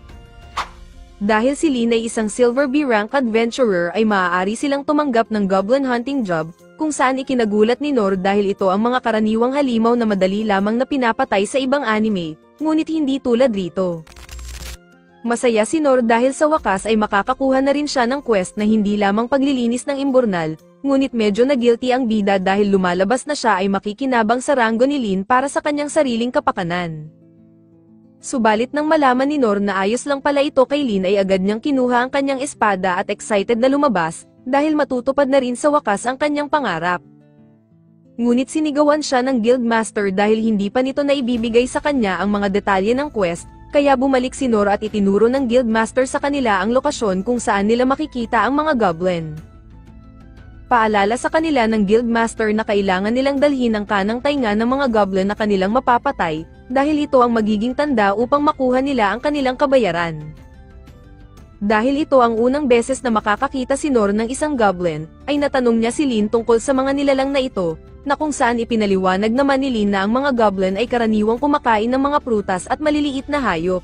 Dahil si Lin ay isang Silver B rank adventurer ay maaari silang tumanggap ng goblin hunting job, kung saan ikinagulat ni Noor dahil ito ang mga karaniwang halimaw na madali lamang na pinapatay sa ibang anime, ngunit hindi tulad rito. Masaya si Noor dahil sa wakas ay makakakuha na rin siya ng quest na hindi lamang paglilinis ng imburnal, ngunit medyo na guilty ang bida dahil lumalabas na siya ay makikinabang sa ranggo ni Lin para sa kanyang sariling kapakanan. Subalit nang malaman ni Noor na ayos lang pala ito kay Lin ay agad niyang kinuha ang kanyang espada at excited na lumabas, dahil matutupad na rin sa wakas ang kanyang pangarap. Ngunit sinigawan siya ng guildmaster dahil hindi pa nito naibibigay sa kanya ang mga detalye ng quest, kaya bumalik si Noor at itinuro ng guildmaster sa kanila ang lokasyon kung saan nila makikita ang mga goblin. Paalala sa kanila ng guildmaster na kailangan nilang dalhin ang kanang tainga ng mga goblin na kanilang mapapatay, dahil ito ang magiging tanda upang makuha nila ang kanilang kabayaran. Dahil ito ang unang beses na makakakita si Noor ng isang goblin, ay natanong niya si Lin tungkol sa mga nilalang na ito, na kung saan ipinaliwanag naman ni Lin na ang mga goblin ay karaniwang kumakain ng mga prutas at maliliit na hayop.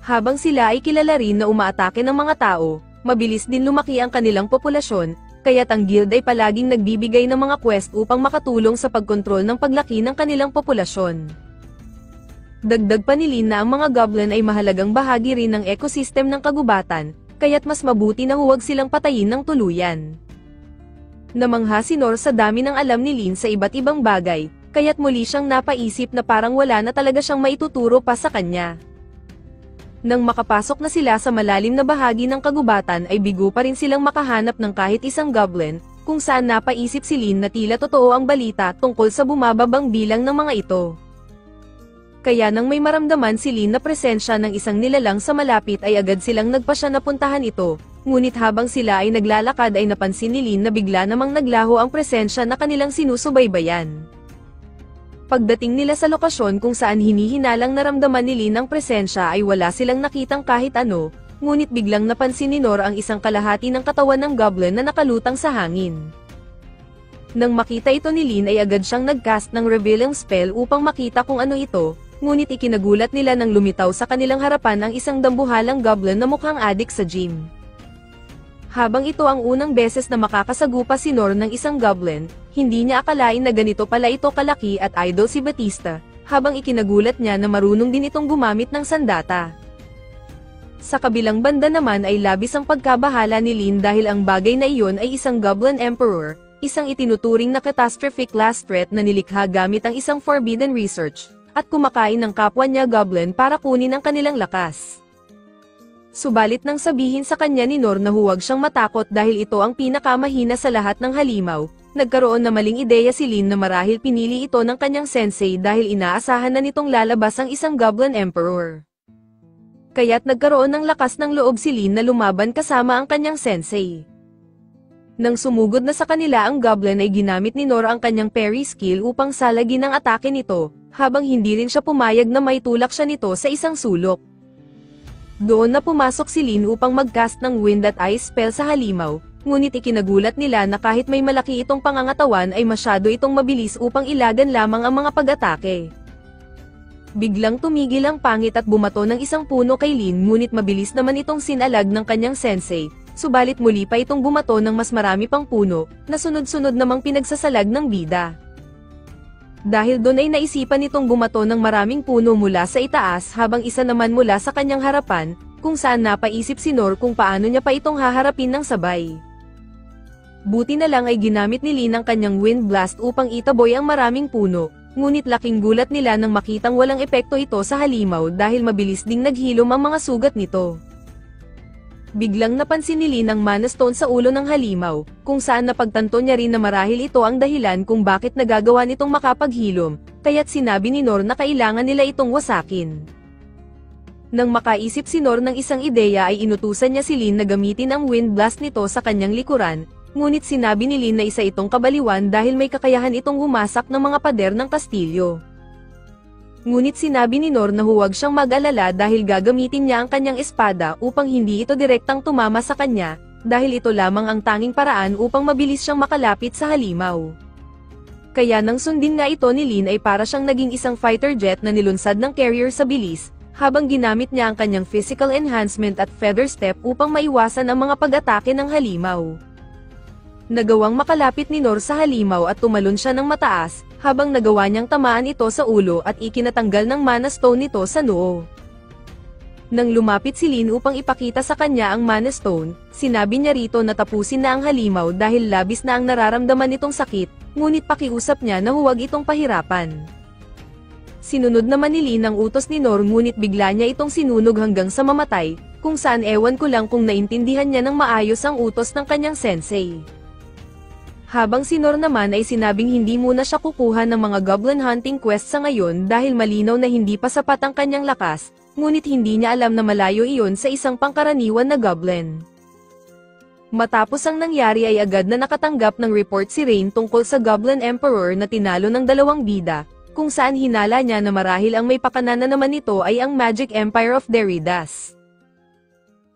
Habang sila ay kilala rin na umaatake ng mga tao, mabilis din lumaki ang kanilang populasyon, kaya't ang guild ay palaging nagbibigay ng mga quest upang makatulong sa pagkontrol ng paglaki ng kanilang populasyon. Dagdag pa ni Lin na ang mga goblin ay mahalagang bahagi rin ng ecosystem ng kagubatan, kaya't mas mabuti na huwag silang patayin ng tuluyan. Namangha si Noor sa dami ng alam ni Lin sa iba't ibang bagay, kaya't muli siyang napaisip na parang wala na talaga siyang maituturo pa sa kanya. Nang makapasok na sila sa malalim na bahagi ng kagubatan ay bigo pa rin silang makahanap ng kahit isang goblin, kung saan napaisip si Lin na tila totoo ang balita tungkol sa bumababang bilang ng mga ito. Kaya nang may maramdaman si Lin na presensya ng isang nilalang sa malapit ay agad silang nagpasya na puntahan ito, ngunit habang sila ay naglalakad ay napansin ni Lin na bigla namang naglaho ang presensya na kanilang sinusubaybayan. Pagdating nila sa lokasyon kung saan hinihinalang naramdaman ni Lin ang presensya ay wala silang nakitang kahit ano, ngunit biglang napansin ni Noor ang isang kalahati ng katawan ng goblin na nakalutang sa hangin. Nang makita ito ni Lin ay agad siyang nagcast ng revealing spell upang makita kung ano ito, ngunit ikinagulat nila nang lumitaw sa kanilang harapan ang isang dambuhalang goblin na mukhang adik sa gym. Habang ito ang unang beses na makakasagupa si Nor ng isang goblin, hindi niya akalain na ganito pala ito kalaki at idol si Batista, habang ikinagulat niya na marunong din itong gumamit ng sandata. Sa kabilang banda naman ay labis ang pagkabahala ni Lin dahil ang bagay na iyon ay isang Goblin Emperor, isang itinuturing na catastrophic last threat na nilikha gamit ang isang forbidden research, at kumakain ng kapwa niya Goblin para kunin ang kanilang lakas. Subalit nang sabihin sa kanya ni Nor na huwag siyang matakot dahil ito ang pinakamahina sa lahat ng halimaw, nagkaroon na maling ideya si Lin na marahil pinili ito ng kanyang sensei dahil inaasahan na nitong lalabas ang isang Goblin Emperor. Kaya't nagkaroon ng lakas ng loob si Lin na lumaban kasama ang kanyang sensei. Nang sumugod na sa kanila ang goblin ay ginamit ni Nor ang kanyang parry skill upang salagin ang atake nito, habang hindi rin siya pumayag na maitulak siya nito sa isang sulok. Doon na pumasok si Lin upang mag-cast ng Wind at Ice spell sa halimaw, ngunit ikinagulat nila na kahit may malaki itong pangangatawan ay masyado itong mabilis upang ilagan lamang ang mga pag-atake. Biglang tumigil ang pangit at bumato ng isang puno kay Lin ngunit mabilis naman itong sinalag ng kanyang sensei, subalit muli pa itong bumato ng mas marami pang puno, na sunod-sunod namang pinagsasalag ng bida. Dahil doon ay naisipan itong bumato ng maraming puno mula sa itaas habang isa naman mula sa kanyang harapan, kung saan napaisip si Nor kung paano niya pa itong haharapin ng sabay. Buti na lang ay ginamit ni Lin ang kanyang Wind Blast upang itaboy ang maraming puno. Ngunit laking gulat nila nang makitang walang epekto ito sa halimaw dahil mabilis ding naghilom ang mga sugat nito. Biglang napansin ni Lin ang Mana Stone sa ulo ng halimaw, kung saan napagtanto niya rin na marahil ito ang dahilan kung bakit nagagawa nitong makapaghilom, kaya't sinabi ni Nor na kailangan nila itong wasakin. Nang makaisip si Nor ng isang ideya ay inutusan niya si Lin na gamitin ang Wind Blast nito sa kanyang likuran, ngunit sinabi ni Lin na isa itong kabaliwan dahil may kakayahan itong humasak ng mga pader ng kastilyo. Ngunit sinabi ni Nor na huwag siyang mag-alala dahil gagamitin niya ang kanyang espada upang hindi ito direktang tumama sa kanya, dahil ito lamang ang tanging paraan upang mabilis siyang makalapit sa halimaw. Kaya nang sundin nga ito ni Lin ay para siyang naging isang fighter jet na nilunsad ng carrier sa bilis, habang ginamit niya ang kanyang physical enhancement at feather step upang maiwasan ang mga pag-atake ng halimaw. Nagawang makalapit ni Nor sa halimaw at tumalon siya ng mataas, habang nagawa niyang tamaan ito sa ulo at ikinatanggal ng Mana Stone nito sa noo. Nang lumapit si Lin upang ipakita sa kanya ang Mana Stone, sinabi niya rito na tapusin na ang halimaw dahil labis na ang nararamdaman nitong sakit, ngunit pakiusap niya na huwag itong pahirapan. Sinunod naman ni Lin ang utos ni Nor ngunit bigla niya itong sinunog hanggang sa mamatay, kung saan ewan ko lang kung naintindihan niya ng maayos ang utos ng kanyang sensei. Habang si Nor naman ay sinabing hindi muna siya kukuha ng mga goblin hunting quest sa ngayon dahil malinaw na hindi pa sapat ang kanyang lakas, ngunit hindi niya alam na malayo iyon sa isang pangkaraniwan na goblin. Matapos ang nangyari ay agad na nakatanggap ng report si Rain tungkol sa Goblin Emperor na tinalo ng dalawang bida, kung saan hinala niya na marahil ang may pakana na naman nito ay ang Magic Empire of Deridas.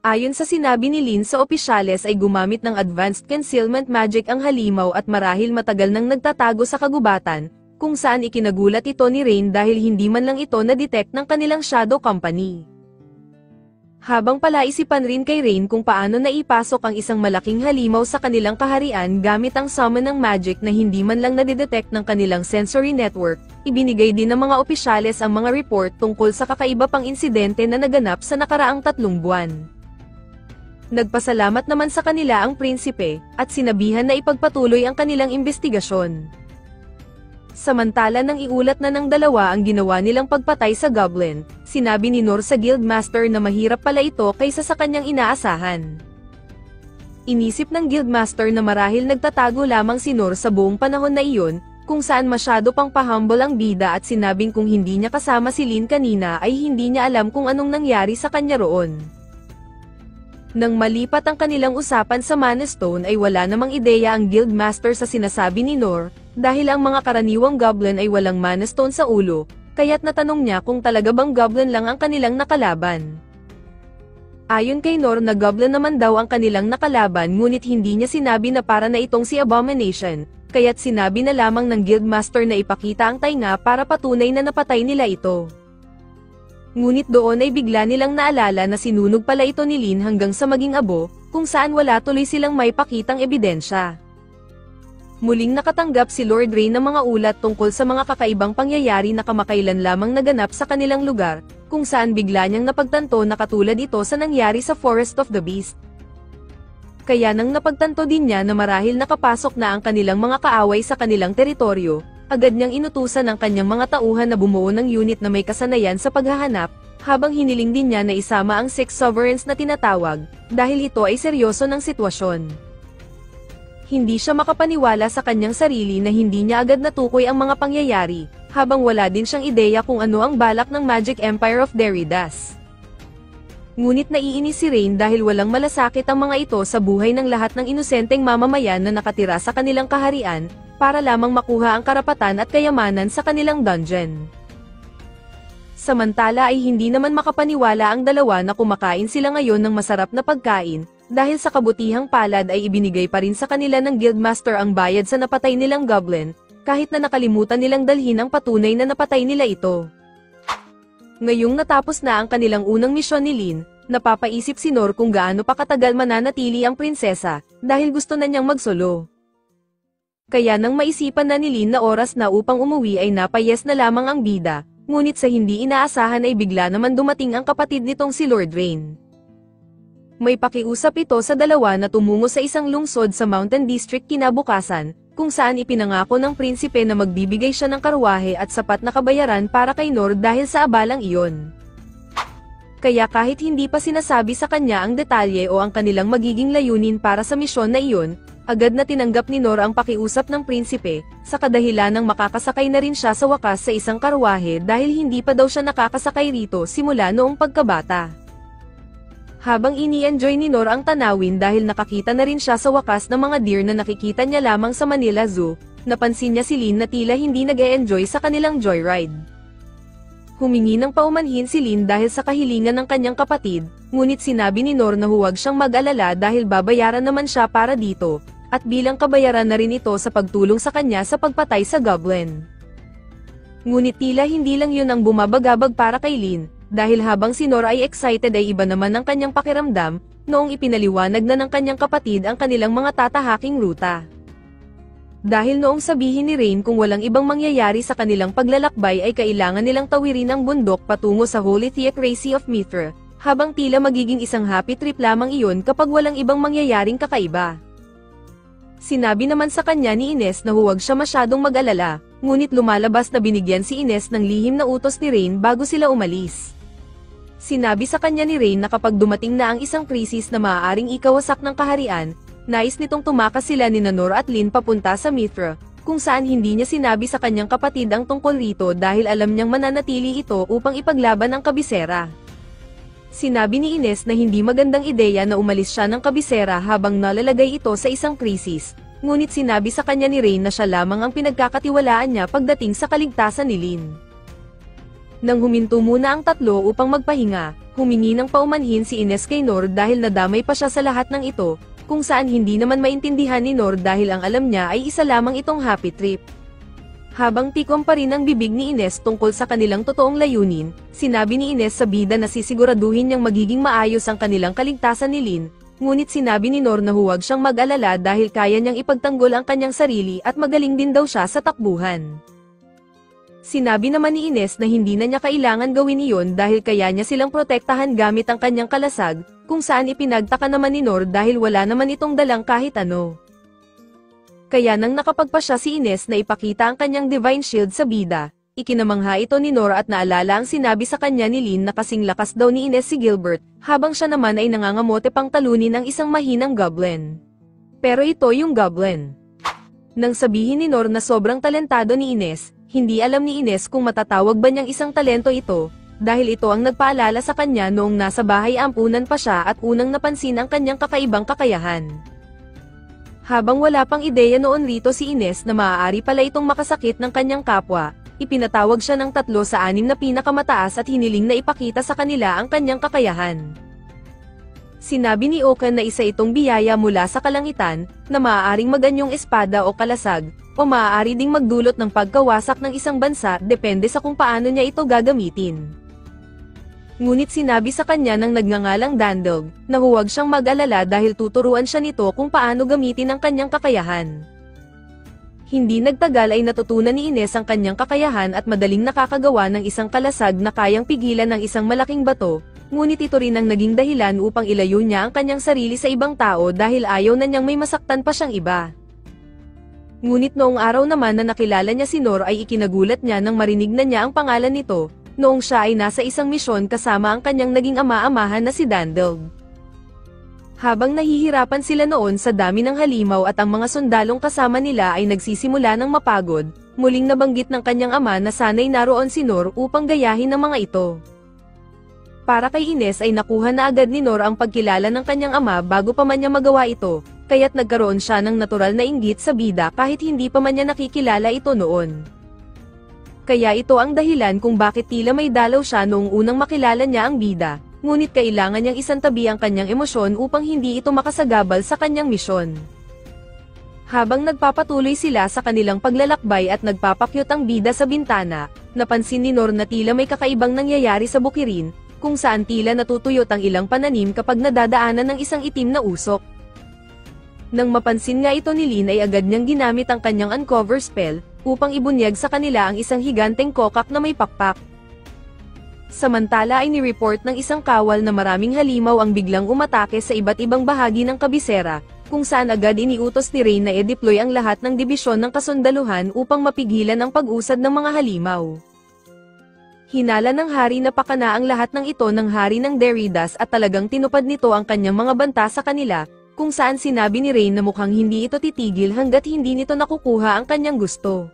Ayon sa sinabi ni Lin sa opisyales ay gumamit ng advanced concealment magic ang halimaw at marahil matagal nang nagtatago sa kagubatan, kung saan ikinagulat ito ni Rain dahil hindi man lang ito na-detect ng kanilang shadow company. Habang palaisipan rin kay Rain kung paano naipasok ang isang malaking halimaw sa kanilang kaharian gamit ang summon ng magic na hindi man lang nadidetect ng kanilang sensory network, ibinigay din ng mga opisyales ang mga report tungkol sa kakaiba pang insidente na naganap sa nakaraang 3 buwan. Nagpasalamat naman sa kanila ang prinsipe, at sinabihan na ipagpatuloy ang kanilang investigasyon. Samantala nang iulat na ng dalawa ang ginawa nilang pagpatay sa goblin, sinabi ni Nor sa guildmaster na mahirap pala ito kaysa sa kanyang inaasahan. Inisip ng guildmaster na marahil nagtatago lamang si Nor sa buong panahon na iyon, kung saan masyado pang pahumble ang bida at sinabing kung hindi niya kasama si Lin kanina ay hindi niya alam kung anong nangyari sa kanya roon. Nang malipat ang kanilang usapan sa Mana Stone ay wala namang ideya ang guildmaster sa sinasabi ni Nor, dahil ang mga karaniwang goblin ay walang Mana Stone sa ulo, kaya't natanong niya kung talaga bang goblin lang ang kanilang nakalaban. Ayon kay Nor na goblin naman daw ang kanilang nakalaban ngunit hindi niya sinabi na para na itong si Abomination, kaya't sinabi na lamang ng guildmaster na ipakita ang tainga para patunay na napatay nila ito. Ngunit doon ay bigla nilang naalala na sinunog pala ito ni Lin hanggang sa maging abo, kung saan wala tuloy silang may pakitang ebidensya. Muling nakatanggap si Lord Rain ng mga ulat tungkol sa mga kakaibang pangyayari na kamakailan lamang naganap sa kanilang lugar, kung saan bigla niyang napagtanto na katulad ito sa nangyari sa Forest of the Beast. Kaya nang napagtanto din niya na marahil nakapasok na ang kanilang mga kaaway sa kanilang teritoryo, agad niyang inutusan ang kanyang mga tauhan na bumuo ng unit na may kasanayan sa paghahanap, habang hiniling din niya na isama ang 6 sovereigns na tinatawag, dahil ito ay seryoso ng sitwasyon. Hindi siya makapaniwala sa kanyang sarili na hindi niya agad natukoy ang mga pangyayari, habang wala din siyang ideya kung ano ang balak ng Magic Empire of Deridas. Ngunit naiinis si Rain dahil walang malasakit ang mga ito sa buhay ng lahat ng inosenteng mamamayan na nakatira sa kanilang kaharian, para lamang makuha ang karapatan at kayamanan sa kanilang dungeon. Samantala ay hindi naman makapaniwala ang dalawa na kumakain sila ngayon ng masarap na pagkain, dahil sa kabutihang palad ay ibinigay pa rin sa kanila ng Guildmaster ang bayad sa napatay nilang goblin, kahit na nakalimutan nilang dalhin ang patunay na napatay nila ito. Ngayong natapos na ang kanilang unang misyon ni Lin, napapaisip si Nor kung gaano pa katagal mananatili ang prinsesa, dahil gusto na niyang magsolo. Kaya nang maisipan na ni Lin na oras na upang umuwi ay napayes na lamang ang bida, ngunit sa hindi inaasahan ay bigla naman dumating ang kapatid nitong si Lord Rain. May pakiusap ito sa dalawa na tumungo sa isang lungsod sa Mountain District kinabukasan, kung saan ipinangako ng prinsipe na magbibigay siya ng karwahe at sapat na kabayaran para kay Nor dahil sa abalang iyon. Kaya kahit hindi pa sinasabi sa kanya ang detalye o ang kanilang magiging layunin para sa misyon na iyon, agad na tinanggap ni Nor ang pakiusap ng prinsipe, sa kadahilan ng makakasakay na rin siya sa wakas sa isang karwahe dahil hindi pa daw siya nakakasakay rito simula noong pagkabata. Habang ini-enjoy ni Nor ang tanawin dahil nakakita na rin siya sa wakas ng mga deer na nakikita niya lamang sa Manila Zoo, napansin niya si Lin na tila hindi nag-e-enjoy sa kanilang joyride. Humingi ng paumanhin si Lin dahil sa kahilingan ng kanyang kapatid, ngunit sinabi ni Nor na huwag siyang mag-alala dahil babayaran naman siya para dito, at bilang kabayaran na rin ito sa pagtulong sa kanya sa pagpatay sa goblin. Ngunit tila hindi lang yun ang bumabagabag para kay Lin, dahil habang si Nor ay excited ay iba naman ang kanyang pakiramdam, noong ipinaliwanag na ng kanyang kapatid ang kanilang mga tatahaking ruta. Dahil noong sabihin ni Rain kung walang ibang mangyayari sa kanilang paglalakbay ay kailangan nilang tawirin ang bundok patungo sa Holy Theocracy of Mithra, habang tila magiging isang happy trip lamang iyon kapag walang ibang mangyayaring kakaiba. Sinabi naman sa kanya ni Ines na huwag siya masyadong mag-alala, ngunit lumalabas na binigyan si Ines ng lihim na utos ni Rain bago sila umalis. Sinabi sa kanya ni Rain na kapag dumating na ang isang krisis na maaaring ikawasak ng kaharian, nais nitong tumakas sila ni Nor at Lin papunta sa Mithra, kung saan hindi niya sinabi sa kanyang kapatid ang tungkol rito dahil alam niyang mananatili ito upang ipaglaban ang kabisera. Sinabi ni Ines na hindi magandang ideya na umalis siya ng kabisera habang nalalagay ito sa isang krisis, ngunit sinabi sa kanya ni Rain na siya lamang ang pinagkakatiwalaan niya pagdating sa kaligtasan ni Lin. Nang huminto muna ang tatlo upang magpahinga, humingi ng paumanhin si Ines kay Nor dahil nadamay pa siya sa lahat ng ito, kung saan hindi naman maintindihan ni Nor dahil ang alam niya ay isa lamang itong happy trip. Habang tikom pa rin ang bibig ni Ines tungkol sa kanilang totoong layunin, sinabi ni Ines sa bida na sisiguraduhin niyang magiging maayos ang kanilang kaligtasan ni Lin, ngunit sinabi ni Nor na huwag siyang mag-alala dahil kaya niyang ipagtanggol ang kanyang sarili at magaling din daw siya sa takbuhan. Sinabi naman ni Ines na hindi na niya kailangan gawin iyon dahil kaya niya silang protektahan gamit ang kanyang kalasag, kung saan ipinagtaka naman ni Nor dahil wala naman itong dalang kahit ano. Kaya nang nakapagpasya si Ines na ipakita ang kanyang Divine Shield sa bida, ikinamangha ito ni Nor at naalala ang sinabi sa kanya ni Lin na kasing lakas daw ni Ines si Gilbert, habang siya naman ay nangangamote pang talunin ang isang mahinang goblin. Pero ito yung goblin. Nang sabihin ni Nor na sobrang talentado ni Ines, hindi alam ni Ines kung matatawag ba niyang isang talento ito, dahil ito ang nagpaalala sa kanya noong nasa bahay ampunan pa siya at unang napansin ang kanyang kakaibang kakayahan. Habang wala pang ideya noon rito si Ines na maaari pala itong makasakit ng kanyang kapwa, ipinatawag siya ng 3 sa 6 na pinakamataas at hiniling na ipakita sa kanila ang kanyang kakayahan. Sinabi ni Okan na isa itong biyaya mula sa kalangitan, na maaaring maganyong espada o kalasag, o maaari ding magdulot ng pagkawasak ng isang bansa depende sa kung paano niya ito gagamitin. Ngunit sinabi sa kanya ng nagngangalang Dandog, na huwag siyang mag-alala dahil tuturuan siya nito kung paano gamitin ang kanyang kakayahan. Hindi nagtagal ay natutunan ni Ines ang kanyang kakayahan at madaling nakakagawa ng isang kalasag na kayang pigilan ng isang malaking bato, ngunit ito rin ang naging dahilan upang ilayo niya ang kanyang sarili sa ibang tao dahil ayaw na niyang may masaktan pa siyang iba. Ngunit noong araw naman na nakilala niya si Nor ay ikinagulat niya nang marinig na niya ang pangalan nito, noong siya ay nasa isang misyon kasama ang kanyang naging ama-amahan na si Dandog. Habang nahihirapan sila noon sa dami ng halimaw at ang mga sundalong kasama nila ay nagsisimula ng mapagod, muling nabanggit ng kanyang ama na sana'y naroon si Nor upang gayahin ang mga ito. Para kay Ines ay nakuha na agad ni Nor ang pagkilala ng kanyang ama bago pa man niya magawa ito, kaya't nagkaroon siya ng natural na inggit sa bida kahit hindi pa man niya nakikilala ito noon. Kaya ito ang dahilan kung bakit tila may dalaw siya noong unang makilala niya ang bida, ngunit kailangan niyang isantabi ang kanyang emosyon upang hindi ito makasagabal sa kanyang misyon. Habang nagpapatuloy sila sa kanilang paglalakbay at nagpapakyut ang bida sa bintana, napansin ni Nor na tila may kakaibang nangyayari sa bukirin, kung saan tila natutuyot ang ilang pananim kapag nadadaanan ng isang itim na usok. Nang mapansin nga ito ni Lin ay agad niyang ginamit ang kanyang uncover spell, upang ibunyag sa kanila ang isang higanteng kokak na may pakpak. Samantala ay ni-report ng isang kawal na maraming halimaw ang biglang umatake sa iba't ibang bahagi ng kabisera, kung saan agad iniutos ni Rain na i-deploy ang lahat ng dibisyon ng kasundaluhan upang mapigilan ang pag-usad ng mga halimaw. Hinala ng hari na pakana ang lahat ng ito ng hari ng Deridas at talagang tinupad nito ang kanyang mga banta sa kanila, kung saan sinabi ni Rain na mukhang hindi ito titigil hanggat hindi nito nakukuha ang kanyang gusto.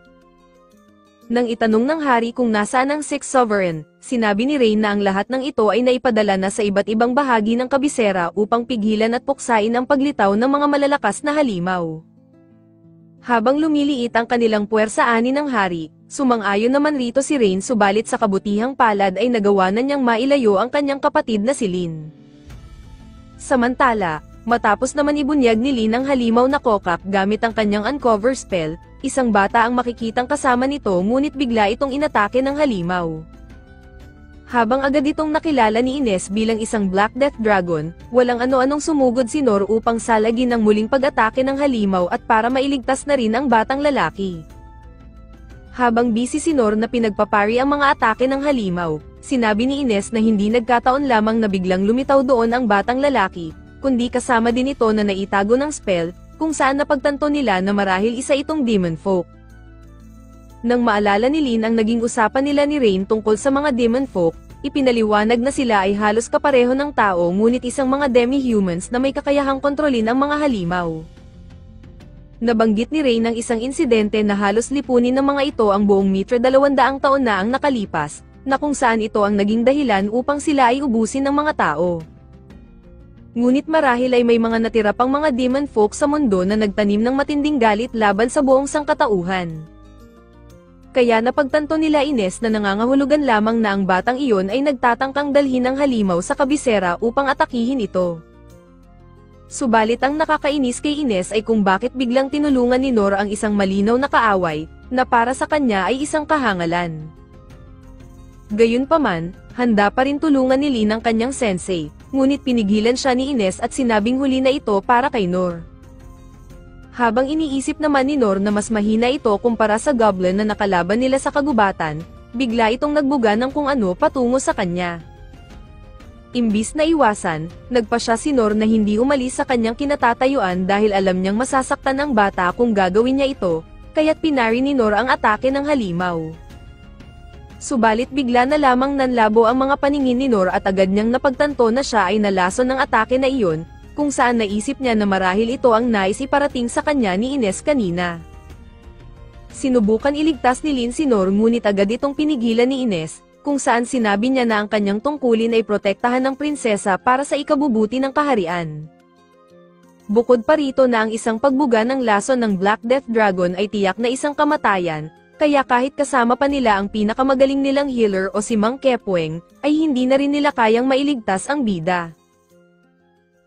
Nang itanong ng hari kung nasaan ang Sixth Sovereign, sinabi ni Rain na ang lahat ng ito ay naipadala na sa iba't ibang bahagi ng kabisera upang pigilan at puksain ang paglitaw ng mga malalakas na halimaw. Habang lumiliit ang kanilang puwersa ani ng hari, sumang-ayon naman rito si Rain subalit sa kabutihang palad ay nagawa na niyang mailayo ang kanyang kapatid na si Lin. Samantala, matapos naman ibunyag ni Lin ang halimaw na kokak gamit ang kanyang uncover spell, isang bata ang makikitang kasama nito ngunit bigla itong inatake ng halimaw. Habang agad itong nakilala ni Ines bilang isang Black Death Dragon, walang ano-anong sumugod si Nor upang salagin ang muling pag-atake ng halimaw at para mailigtas na rin ang batang lalaki. Habang busy si Nor na pinagpapari ang mga atake ng halimaw, sinabi ni Ines na hindi nagkataon lamang na biglang lumitaw doon ang batang lalaki, kundi kasama din ito na naitago ng spell, kung saan napagtanto nila na marahil isa itong demon folk. Nang maalala ni Lin ang naging usapan nila ni Rain tungkol sa mga demon folk, ipinaliwanag na sila ay halos kapareho ng tao ngunit isang mga demi-humans na may kakayahang kontrolin ang mga halimaw. Nabanggit ni Rain ang isang insidente na halos lipunin ng mga ito ang buong Mitra 200 taon na ang nakalipas, na kung saan ito ang naging dahilan upang sila ay ubusin ng mga tao. Ngunit marahil ay may mga natira pang mga demon folk sa mundo na nagtanim ng matinding galit laban sa buong sangkatauhan. Kaya napagtanto nila Ines na nangangahulugan lamang na ang batang iyon ay nagtatangkang dalhin ang halimaw sa kabisera upang atakihin ito. Subalit ang nakakainis kay Ines ay kung bakit biglang tinulungan ni Nor ang isang malinaw na kaaway, na para sa kanya ay isang kahangalan. Gayunpaman, handa pa rin tulungan ni Lin ang kanyang sensei, ngunit pinigilan siya ni Ines at sinabing huli na ito para kay Nor. Habang iniisip naman ni Nor na mas mahina ito kumpara sa goblin na nakalaban nila sa kagubatan, bigla itong nagbuga ng kung ano patungo sa kanya. Imbis na iwasan, nagpa siya si Nor na hindi umalis sa kanyang kinatatayuan dahil alam niyang masasaktan ang bata kung gagawin niya ito, kaya't pinari ni Nor ang atake ng halimaw. Subalit bigla na lamang nanlabo ang mga paningin ni Nor at agad niyang napagtanto na siya ay nalason ng atake na iyon, kung saan naisip niya na marahil ito ang nais iparating sa kanya ni Ines kanina. Sinubukan iligtas ni Lin si Nor ngunit agad itong pinigilan ni Ines, kung saan sinabi niya na ang kanyang tungkulin ay protektahan ng prinsesa para sa ikabubuti ng kaharian. Bukod pa rito na ang isang pagbuga ng lason ng Black Death Dragon ay tiyak na isang kamatayan, kaya kahit kasama pa nila ang pinakamagaling nilang healer o si Mang Kepweng, ay hindi na rin nila kayang mailigtas ang bida.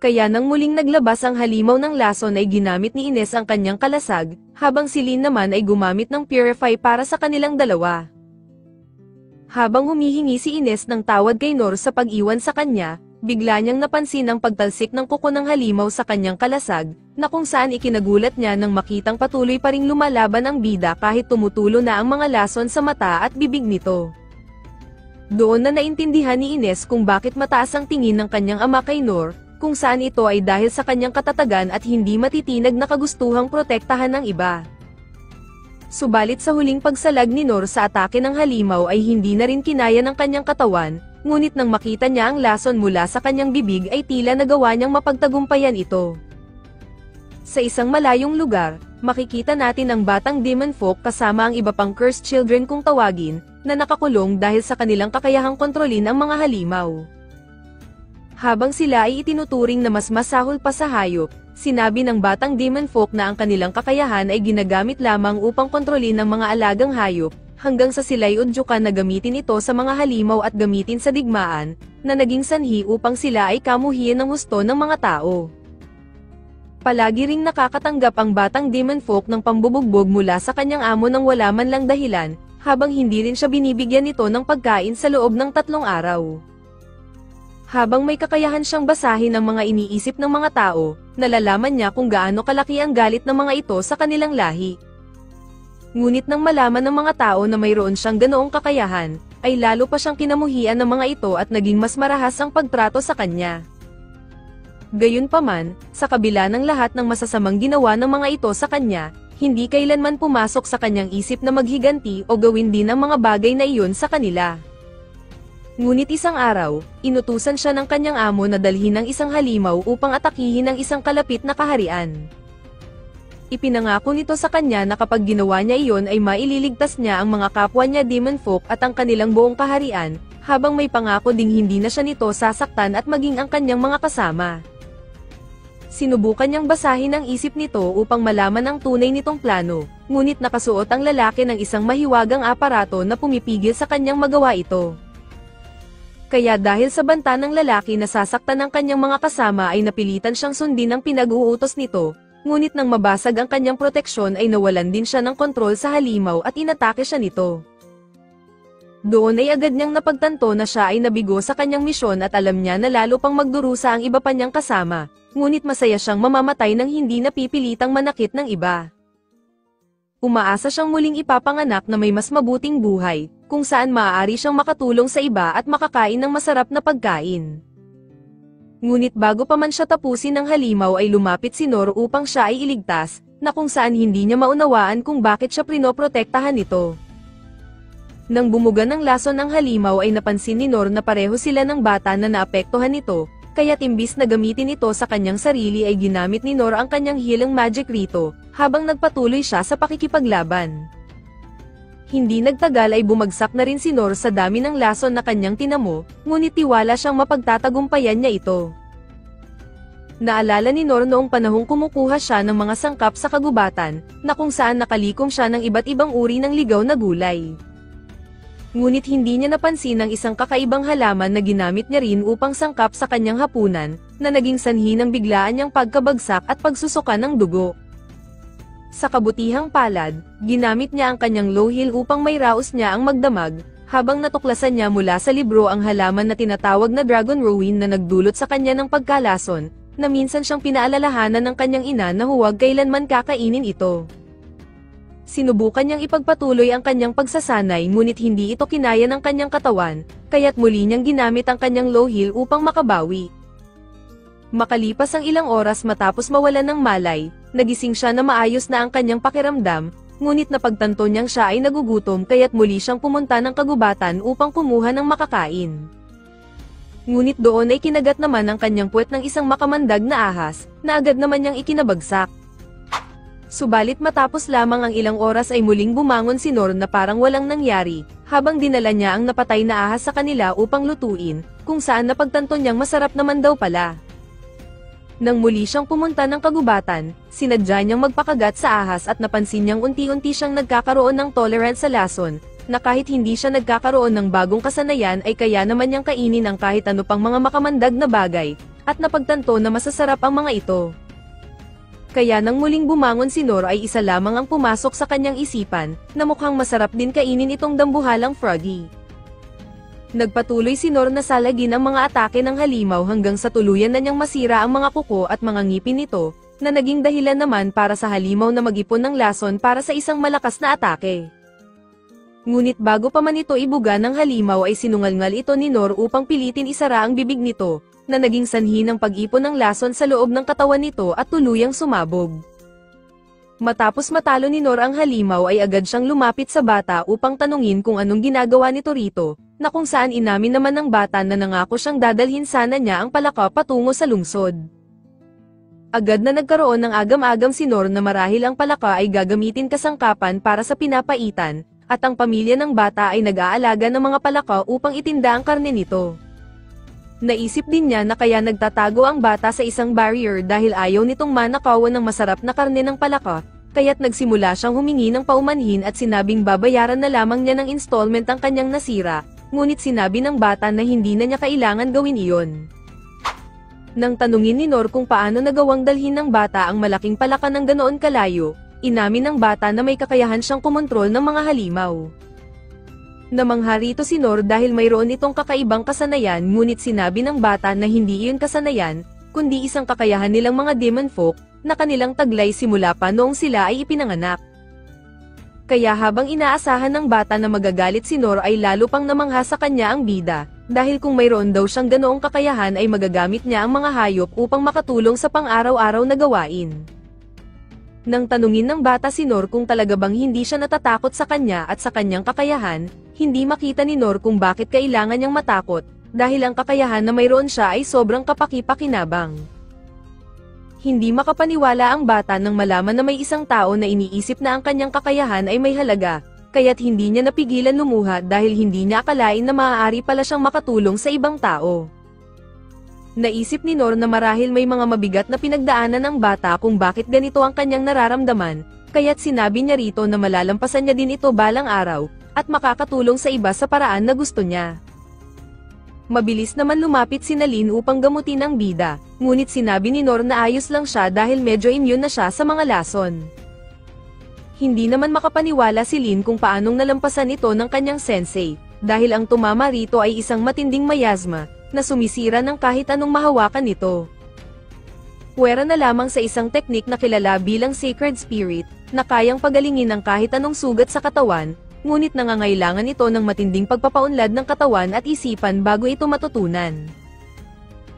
Kaya nang muling naglabas ang halimaw ng lason ay ginamit ni Ines ang kanyang kalasag, habang si Lin naman ay gumamit ng Purify para sa kanilang dalawa. Habang humihingi si Ines ng tawad kay Nor sa pag-iwan sa kanya, bigla niyang napansin ang pagtalsik ng kuko ng halimaw sa kanyang kalasag, na kung saan ikinagulat niya nang makitang patuloy pa ring lumalaban ang bida kahit tumutulo na ang mga lason sa mata at bibig nito. Doon na naintindihan ni Ines kung bakit mataas ang tingin ng kanyang ama kay Nor, kung saan ito ay dahil sa kanyang katatagan at hindi matitinag na kagustuhang protektahan ng iba. Subalit sa huling pagsalag ni Nor sa atake ng halimaw ay hindi na rin kinaya ng kanyang katawan, ngunit nang makita niya ang lason mula sa kanyang bibig ay tila nagawa niyang mapagtagumpayan ito. Sa isang malayong lugar, makikita natin ang batang demon folk kasama ang iba pang cursed children kung tawagin, na nakakulong dahil sa kanilang kakayahang kontrolin ang mga halimaw. Habang sila ay itinuturing na mas masahol pa sa hayop, sinabi ng batang demon folk na ang kanilang kakayahan ay ginagamit lamang upang kontrolin ang mga alagang hayop, hanggang sa sila'y udyukan na gamitin ito sa mga halimaw at gamitin sa digmaan, na naging sanhi upang sila ay kamuhian ng husto ng mga tao. Palagi ring nakakatanggap ang batang demon folk ng pambubugbog mula sa kanyang amo nang wala man lang dahilan, habang hindi rin siya binibigyan nito ng pagkain sa loob ng 3 araw. Habang may kakayahan siyang basahin ang mga iniisip ng mga tao, nalalaman niya kung gaano kalaki ang galit ng mga ito sa kanilang lahi. Ngunit nang malaman ng mga tao na mayroon siyang ganoong kakayahan, ay lalo pa siyang kinamuhian ng mga ito at naging mas marahas ang pagtrato sa kanya. Gayunpaman, sa kabila ng lahat ng masasamang ginawa ng mga ito sa kanya, hindi kailanman pumasok sa kanyang isip na maghiganti o gawin din ang mga bagay na iyon sa kanila. Ngunit isang araw, inutusan siya ng kanyang amo na dalhin ang isang halimaw upang atakihin ang isang kalapit na kaharian. Ipinangako nito sa kanya na kapag ginawa niya iyon ay maililigtas niya ang mga kapwa niya demon folk at ang kanilang buong kaharian, habang may pangako ding hindi na siya nito sasaktan at maging ang kanyang mga kasama. Sinubukan niyang basahin ang isip nito upang malaman ang tunay nitong plano, ngunit nakasuot ang lalaki ng isang mahiwagang aparato na pumipigil sa kanyang magawa ito. Kaya dahil sa banta ng lalaki na sasaktan ng kanyang mga kasama ay napilitan siyang sundin ang pinag-uutos nito, ngunit nang mabasag ang kanyang proteksyon ay nawalan din siya ng kontrol sa halimaw at inatake siya nito. Doon ay agad niyang napagtanto na siya ay nabigo sa kanyang misyon at alam niya na lalo pang magdurusa ang iba pa niyang kasama, ngunit masaya siyang mamamatay nang hindi napipilitang manakit ng iba. Umaasa siyang muling ipapanganak na may mas mabuting buhay, kung saan maaari siyang makatulong sa iba at makakain ng masarap na pagkain. Ngunit bago pa man siya tapusin ng halimaw ay lumapit si Nor upang siya ay iligtas, na kung saan hindi niya maunawaan kung bakit siya prinoprotektahan nito. Nang bumuga ng lason ng halimaw ay napansin ni Nor na pareho sila ng bata na naapektuhan nito, kaya't imbis na gamitin ito sa kanyang sarili ay ginamit ni Nor ang kanyang healing magic rito, habang nagpatuloy siya sa pakikipaglaban. Hindi nagtagal ay bumagsak na rin si Nor sa dami ng lason na kanyang tinamo, ngunit tiwala siyang mapagtatagumpayan niya ito. Naalala ni Nor noong panahong kumukuha siya ng mga sangkap sa kagubatan, na kung saan nakalikom siya ng iba't ibang uri ng ligaw na gulay. Ngunit hindi niya napansin ang isang kakaibang halaman na ginamit niya rin upang sangkap sa kanyang hapunan, na naging sanhi ng biglaan niyang pagkabagsak at pagsusuka ng dugo. Sa kabutihang palad, ginamit niya ang kanyang low heel upang may raos niya ang magdamag, habang natuklasan niya mula sa libro ang halaman na tinatawag na Dragon Ruin na nagdulot sa kanya ng pagkalason, na minsan siyang pinaalalahanan ng kanyang ina na huwag kailanman kakainin ito. Sinubukan niyang ipagpatuloy ang kanyang pagsasanay ngunit hindi ito kinaya ng kanyang katawan, kaya't muli niyang ginamit ang kanyang low heel upang makabawi. Makalipas ang ilang oras matapos mawalan ng malay, nagising siya na maayos na ang kanyang pakiramdam, ngunit napagtanto niyang siya ay nagugutom kaya't muli siyang pumunta ng kagubatan upang kumuha ng makakain. Ngunit doon ay kinagat naman ang kanyang puwet ng isang makamandag na ahas, na agad naman niyang ikinabagsak. Subalit matapos lamang ang ilang oras ay muling bumangon si Nor na parang walang nangyari, habang dinala niya ang napatay na ahas sa kanila upang lutuin, kung saan napagtanto niyang masarap naman daw pala. Nang muli siyang pumunta ng kagubatan, sinadya niyang magpakagat sa ahas at napansin niyang unti-unti siyang nagkakaroon ng tolerance sa lason, na kahit hindi siya nagkakaroon ng bagong kasanayan ay kaya naman niyang kainin ang kahit ano pang mga makamandag na bagay, at napagtanto na masasarap ang mga ito. Kaya nang muling bumangon si Nor ay isa lamang ang pumasok sa kanyang isipan, na mukhang masarap din kainin itong dambuhalang froggy. Nagpatuloy si Nor na salagin ang mga atake ng halimaw hanggang sa tuluyan na niyang masira ang mga kuko at mga ngipin nito, na naging dahilan naman para sa halimaw na mag-ipon ng lason para sa isang malakas na atake. Ngunit bago pa man ito ibuga ng halimaw ay sinungalngal ito ni Nor upang pilitin isara ang bibig nito, na naging sanhi ng pag-ipon ng lason sa loob ng katawan nito at tuluyang sumabog. Matapos matalo ni Nor ang halimaw ay agad siyang lumapit sa bata upang tanungin kung anong ginagawa nito rito, na kung saan inamin naman ng bata na nangako siyang dadalhin sana niya ang palaka patungo sa lungsod. Agad na nagkaroon ng agam-agam si Nor na marahil ang palaka ay gagamitin kasangkapan para sa pinapaitan, at ang pamilya ng bata ay nag-aalaga ng mga palaka upang itinda ang karne nito. Naisip din niya na kaya nagtatago ang bata sa isang barrier dahil ayaw nitong manakawan ng masarap na karne ng palaka, kaya't nagsimula siyang humingi ng paumanhin at sinabing babayaran na lamang niya ng installment ang kanyang nasira, ngunit sinabi ng bata na hindi na niya kailangan gawin iyon. Nang tanungin ni Nor kung paano nagawang dalhin ng bata ang malaking palaka ng ganoon kalayo, inamin ng bata na may kakayahan siyang kumontrol ng mga halimaw. Namangha rito si Nor dahil mayroon itong kakaibang kasanayan, ngunit sinabi ng bata na hindi iyon kasanayan, kundi isang kakayahan nilang mga demon folk, na kanilang taglay simula pa noong sila ay ipinanganak. Kaya habang inaasahan ng bata na magagalit si Nor ay lalo pang namangha sa kanya ang bida, dahil kung mayroon daw siyang ganoong kakayahan ay magagamit niya ang mga hayop upang makatulong sa pang-araw-araw na gawain. Nang tanungin ng bata si Nor kung talaga bang hindi siya natatakot sa kanya at sa kanyang kakayahan, hindi makita ni Nor kung bakit kailangan niyang matakot, dahil ang kakayahan na mayroon siya ay sobrang kapaki-pakinabang. Hindi makapaniwala ang bata nang malaman na may isang tao na iniisip na ang kanyang kakayahan ay may halaga, kaya't hindi niya napigilan lumuha dahil hindi niya akalain na maaari pala siyang makatulong sa ibang tao. Naisip ni Nor na marahil may mga mabigat na pinagdaanan ng bata kung bakit ganito ang kanyang nararamdaman, kaya't sinabi niya rito na malalampasan niya din ito balang araw, at makakatulong sa iba sa paraan na gusto niya. Mabilis naman lumapit si Nalin upang gamutin ang bida, ngunit sinabi ni Nor na ayos lang siya dahil medyo immune na siya sa mga lason. Hindi naman makapaniwala si Lin kung paanong nalampasan ito ng kanyang sensei, dahil ang tumama rito ay isang matinding mayasma, na sumisira ng kahit anong mahawakan nito. Puwera na lamang sa isang teknik na kilala bilang Sacred Spirit, na kayang pagalingin ang kahit anong sugat sa katawan, ngunit nangangailangan ito ng matinding pagpapaunlad ng katawan at isipan bago ito matutunan.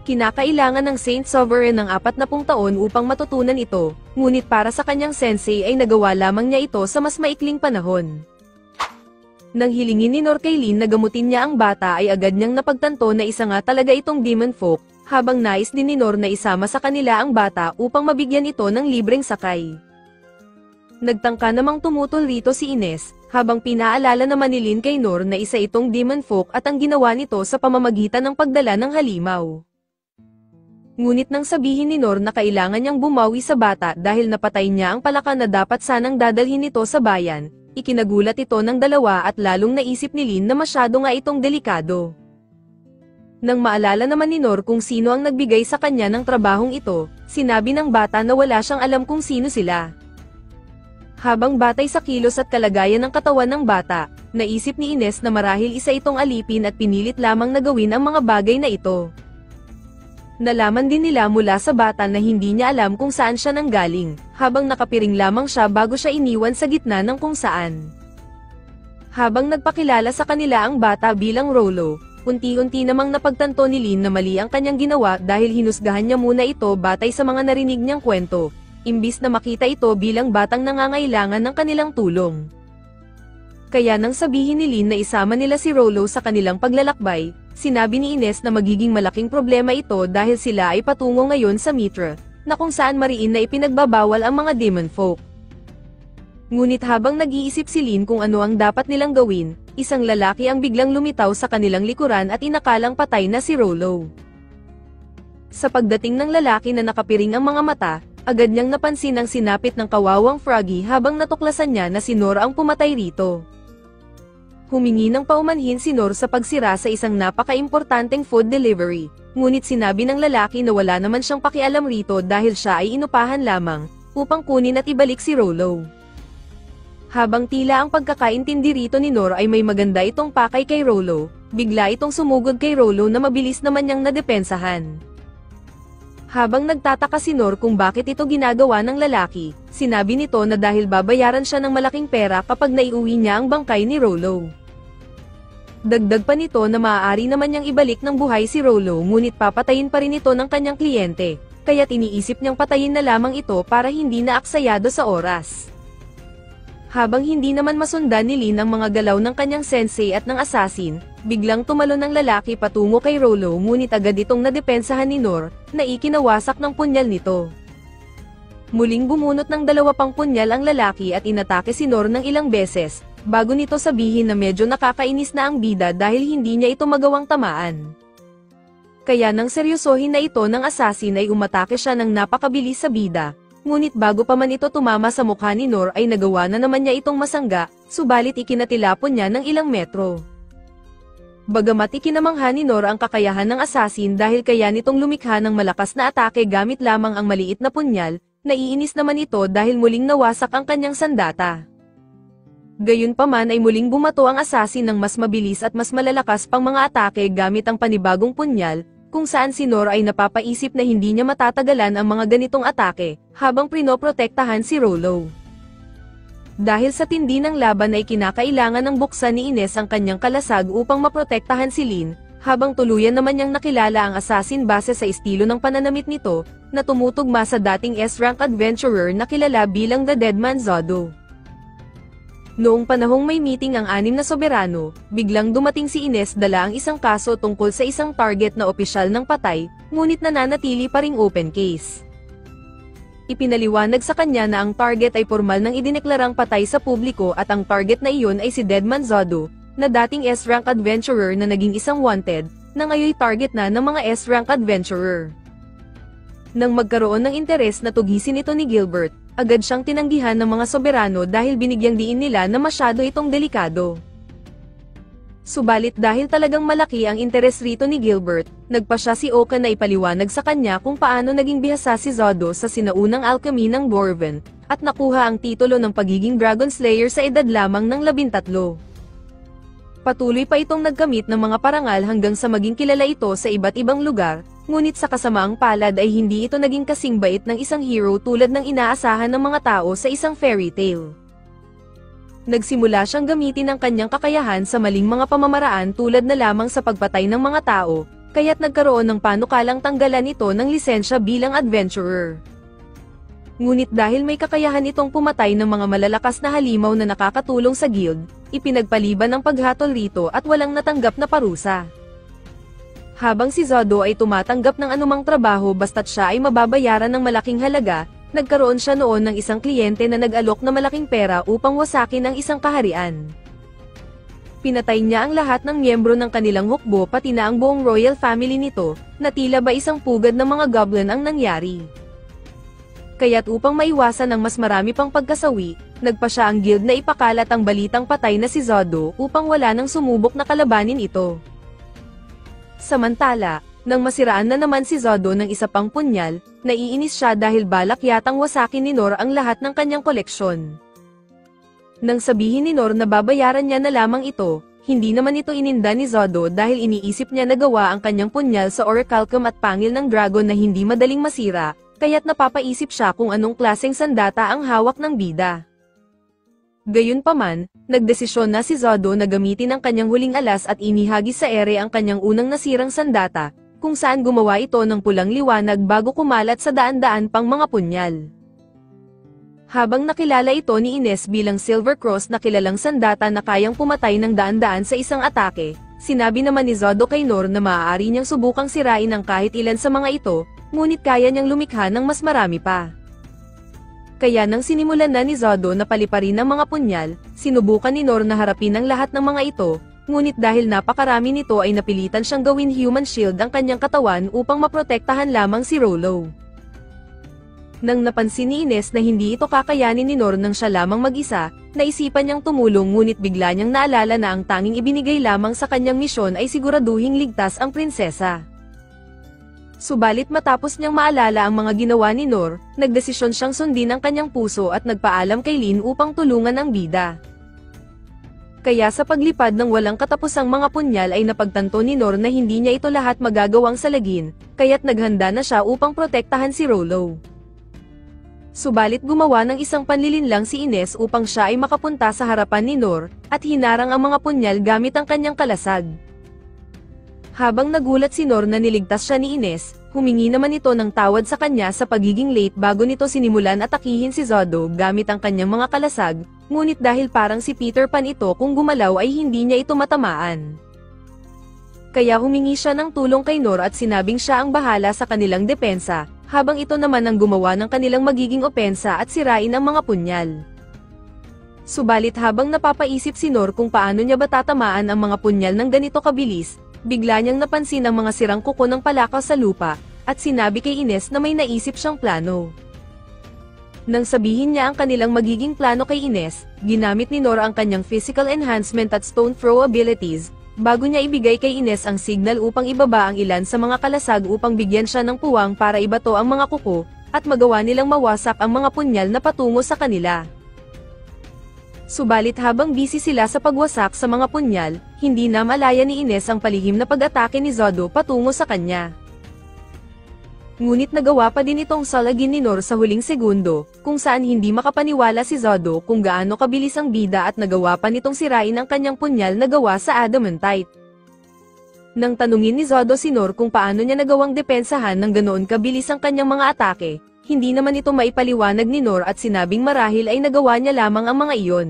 Kinakailangan ng Saint Sovereign ng 40 taon upang matutunan ito, ngunit para sa kanyang sensei ay nagawa lamang niya ito sa mas maikling panahon. Nang hilingin ni Nor kay Lin na gamutin niya ang bata ay agad niyang napagtanto na isa nga talaga itong demon folk, habang nais din ni Nor na isama sa kanila ang bata upang mabigyan ito ng libreng sakay. Nagtangka namang tumutol rito si Ines, habang pinaalala naman ni Lin kay Nor na isa itong demon folk at ang ginawa nito sa pamamagitan ng pagdala ng halimaw. Ngunit nang sabihin ni Nor na kailangan niyang bumawi sa bata dahil napatay niya ang palaka na dapat sanang dadalhin nito sa bayan, ikinagulat ito ng dalawa at lalong naisip ni Lin na masyado nga itong delikado. Nang maalala naman ni Nor kung sino ang nagbigay sa kanya ng trabahong ito, sinabi ng bata na wala siyang alam kung sino sila. Habang batay sa kilos at kalagayan ng katawan ng bata, naisip ni Ines na marahil isa itong alipin at pinilit lamang na gawin ang mga bagay na ito. Nalaman din nila mula sa bata na hindi niya alam kung saan siya nanggaling, habang nakapiring lamang siya bago siya iniwan sa gitna ng kung saan. Habang nagpakilala sa kanila ang bata bilang Rolo, unti-unti namang napagtanto ni Lin na mali ang kanyang ginawa dahil hinusgahan niya muna ito batay sa mga narinig niyang kwento, imbis na makita ito bilang batang nangangailangan ng kanilang tulong. Kaya nang sabihin ni Lin na isama nila si Rolo sa kanilang paglalakbay, sinabi ni Ines na magiging malaking problema ito dahil sila ay patungo ngayon sa Mitra, na kung saan mariin na ipinagbabawal ang mga demon folk. Ngunit habang nag-iisip si Lin kung ano ang dapat nilang gawin, isang lalaki ang biglang lumitaw sa kanilang likuran at inakalang patay na si Rolo. Sa pagdating ng lalaki na nakapiring ang mga mata, agad niyang napansin ang sinapit ng kawawang Froggy habang natuklasan niya na si Nor ang pumatay rito. Humingi ng paumanhin si Nor sa pagsira sa isang napaka-importanteng food delivery, ngunit sinabi ng lalaki na wala naman siyang pakialam rito dahil siya ay inupahan lamang, upang kunin at ibalik si Rolo. Habang tila ang pagkakaintindi rito ni Nor ay may maganda itong pakay kay Rolo, bigla itong sumugod kay Rollo na mabilis naman niyang nadepensahan. Habang nagtataka si Nor kung bakit ito ginagawa ng lalaki, sinabi nito na dahil babayaran siya ng malaking pera kapag naiuwi niya ang bangkay ni Rollo. Dagdag pa nito na maaari naman niyang ibalik ng buhay si Rollo ngunit papatayin pa rin ito ng kanyang kliyente, kaya't iniisip niyang patayin na lamang ito para hindi na aksayado sa oras. Habang hindi naman masundan ni Lin ang mga galaw ng kanyang sensei at ng assassin, biglang tumalon ang lalaki patungo kay Rollo ngunit agad itong nadepensahan ni Nor, na ikinawasak ng punyal nito. Muling bumunot ng 2 pang punyal ang lalaki at inatake si Nor ng ilang beses, bago nito sabihin na medyo nakakainis na ang bida dahil hindi niya ito magawang tamaan. Kaya nang seryosohin na ito ng assassin ay umatake siya ng napakabilis sa bida. Ngunit bago pa man ito tumama sa mukha ni Nor ay nagawa na naman niya itong masangga, subalit ikinatilapon niya ng ilang metro. Bagamat ikinamangha ni Nor ang kakayahan ng assassin dahil kaya nitong lumikha ng malakas na atake gamit lamang ang maliit na punyal, naiinis naman ito dahil muling nawasak ang kanyang sandata. Gayunpaman ay muling bumato ang assassin ng mas mabilis at mas malalakas pang mga atake gamit ang panibagong punyal, kung saan si Nor ay napapaisip na hindi niya matatagalan ang mga ganitong atake, habang prinoprotektahan si Rollo. Dahil sa tindi ng laban ay kinakailangan ng buksan ni Ines ang kanyang kalasag upang maprotektahan si Lin, habang tuluyan naman niyang nakilala ang assassin base sa estilo ng pananamit nito, na tumutugma sa dating S-rank adventurer na kilala bilang The Deadman Zodo. Noong panahong may meeting ang 6 na soberano, biglang dumating si Ines dala ang isang kaso tungkol sa isang target na opisyal ng patay, ngunit nananatili pa ring open case. Ipinaliwanag sa kanya na ang target ay formal nang idineklarang patay sa publiko at ang target na iyon ay si Deadman Zodo, na dating S-rank adventurer na naging isang wanted, na ngayon target na ng mga S-rank adventurer. Nang magkaroon ng interes na tugisin ito ni Gilbert, agad siyang tinanggihan ng mga soberano dahil binigyang diin nila na masyado itong delikado. Subalit dahil talagang malaki ang interes rito ni Gilbert, nagpa siya si Oka na ipaliwanag sa kanya kung paano naging bihasa si Zodo sa sinaunang alchemy ng Dwarven, at nakuha ang titulo ng pagiging Dragon Slayer sa edad lamang ng 13. Patuloy pa itong nagkamit ng mga parangal hanggang sa maging kilala ito sa iba't ibang lugar, ngunit sa kasamaang palad ay hindi ito naging kasing bait ng isang hero tulad ng inaasahan ng mga tao sa isang fairy tale. Nagsimula siyang gamitin ang kanyang kakayahan sa maling mga pamamaraan tulad na lamang sa pagpatay ng mga tao, kaya't nagkaroon ng panukalang tanggalan ito ng lisensya bilang adventurer. Ngunit dahil may kakayahan itong pumatay ng mga malalakas na halimaw na nakakatulong sa guild, ipinagpaliban ng paghatol rito at walang natanggap na parusa. Habang si Zodo ay tumatanggap ng anumang trabaho basta't siya ay mababayaran ng malaking halaga, nagkaroon siya noon ng isang kliyente na nag-alok na malaking pera upang wasakin ang isang kaharian. Pinatay niya ang lahat ng miyembro ng kanilang hukbo pati na ang buong royal family nito, na tila ba isang pugad ng mga goblin ang nangyari. Kaya't upang maiwasan ang mas marami pang pagkasawi, nagpa siya ang guild na ipakalat ang balitang patay na si Zodo upang wala nang sumubok na kalabanin ito. Samantala, nang masiraan na naman si Zodo ng isa pang punyal, naiinis siya dahil balak yatang wasakin ni Nor ang lahat ng kanyang koleksyon. Nang sabihin ni Nor na babayaran niya na lamang ito, hindi naman ito ininda ni Zodo dahil iniisip niya na gawa ang kanyang punyal sa orichalcum at pangil ng dragon na hindi madaling masira, kaya't napapaisip siya kung anong klaseng sandata ang hawak ng bida. Gayunpaman, nagdesisyon na si Zodo na gamitin ang kanyang huling alas at inihagis sa ere ang kanyang unang nasirang sandata, kung saan gumawa ito ng pulang liwanag bago kumalat sa daan-daan pang mga punyal. Habang nakilala ito ni Ines bilang Silver Cross na kilalang sandata na kayang pumatay ng daan-daan sa isang atake, sinabi naman ni Zodo kay Nor na maaari niyang subukang sirain ang kahit ilan sa mga ito, ngunit kaya niyang lumikha ng mas marami pa. Kaya nang sinimulan na ni Zodo na paliparin ang mga punyal, sinubukan ni Nor na harapin ang lahat ng mga ito, ngunit dahil napakarami nito ay napilitan siyang gawin human shield ang kanyang katawan upang maprotektahan lamang si Rollo. Nang napansin ni Ines na hindi ito kakayanin ni Nor nang siya lamang mag-isa, naisipan niyang tumulong ngunit bigla niyang naalala na ang tanging ibinigay lamang sa kanyang misyon ay siguraduhing ligtas ang prinsesa. Subalit matapos niyang maalala ang mga ginawa ni Nor, nagdesisyon siyang sundin ang kanyang puso at nagpaalam kay Lin upang tulungan ang bida. Kaya sa paglipad ng walang katapusang mga punyal ay napagtanto ni Nor na hindi niya ito lahat magagawang salagin, kaya't naghanda na siya upang protektahan si Rollo. Subalit gumawa ng isang panlilinlang si Ines upang siya ay makapunta sa harapan ni Nor, at hinarang ang mga punyal gamit ang kanyang kalasag. Habang nagulat si Nor na niligtas siya ni Ines, humingi naman ito ng tawad sa kanya sa pagiging late bago nito sinimulan atakihin si Zodo gamit ang kanyang mga kalasag, ngunit dahil parang si Peter Pan ito kung gumalaw ay hindi niya ito matamaan. Kaya humingi siya ng tulong kay Nor at sinabing siya ang bahala sa kanilang depensa, habang ito naman ang gumawa ng kanilang magiging opensa at sirain ang mga punyal. Subalit habang napapaisip si Nor kung paano niya ba tatamaan ang mga punyal ng ganito kabilis, bigla niyang napansin ang mga sirang kuko ng palakaw sa lupa, at sinabi kay Ines na may naisip siyang plano. Nang sabihin niya ang kanilang magiging plano kay Ines, ginamit ni Nor ang kanyang physical enhancement at stone throw abilities, bago niya ibigay kay Ines ang signal upang ibaba ang ilan sa mga kalasag upang bigyan siya ng puwang para ibato ang mga kuko, at magawa nilang mawasak ang mga punyal na patungo sa kanila. Subalit habang busy sila sa pagwasak sa mga punyal, hindi na malaya ni Ines ang palihim na pag-atake ni Zodo patungo sa kanya. Ngunit nagawa pa din itong salagin ni Nor sa huling segundo, kung saan hindi makapaniwala si Zodo kung gaano kabilis ang bida at nagawa pa nitong sirain ang kanyang punyal na gawa sa adamantite. Nang tanungin ni Zodo si Nor kung paano niya nagawang depensahan ng ganoon kabilis ang kanyang mga atake, hindi naman ito maipaliwanag ni Nor at sinabing marahil ay nagawa niya lamang ang mga iyon.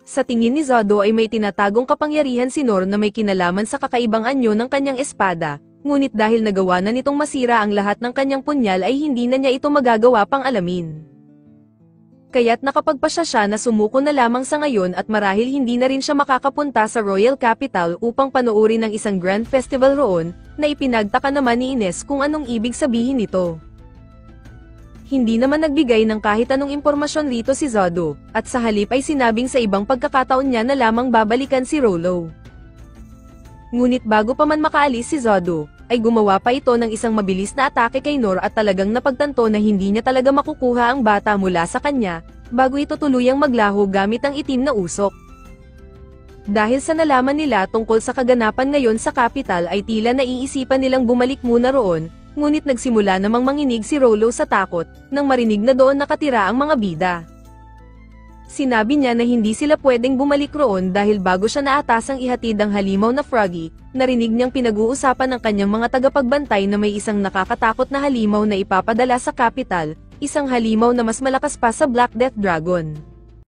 Sa tingin ni Zodo ay may tinatagong kapangyarihan si Nor na may kinalaman sa kakaibang anyo ng kanyang espada, ngunit dahil nagawa na nitong masira ang lahat ng kanyang punyal ay hindi na niya ito magagawa pang alamin. Kaya't nakapagpasya siya na sumuko na lamang sa ngayon at marahil hindi na rin siya makakapunta sa Royal Capital upang panoorin ng isang grand festival roon, na ipinagtaka naman ni Ines kung anong ibig sabihin nito. Hindi naman nagbigay ng kahit anong impormasyon rito si Zodo, at sa halip ay sinabing sa ibang pagkakataon niya na lamang babalikan si Rollo. Ngunit bago pa man makaalis si Zodo, ay gumawa pa ito ng isang mabilis na atake kay Nor at talagang napagtanto na hindi niya talaga makukuha ang bata mula sa kanya, bago ito tuluyang maglaho gamit ang itim na usok. Dahil sa nalaman nila tungkol sa kaganapan ngayon sa capital ay tila naiisipan nilang bumalik muna roon, ngunit nagsimula namang manginig si Rollo sa takot, nang marinig na doon nakatira ang mga bida. Sinabi niya na hindi sila pwedeng bumalik roon dahil bago siya naatasang ihatid ang halimaw na Froggy, narinig niyang pinag-uusapan ng kanyang mga tagapagbantay na may isang nakakatakot na halimaw na ipapadala sa capital, isang halimaw na mas malakas pa sa Black Death Dragon.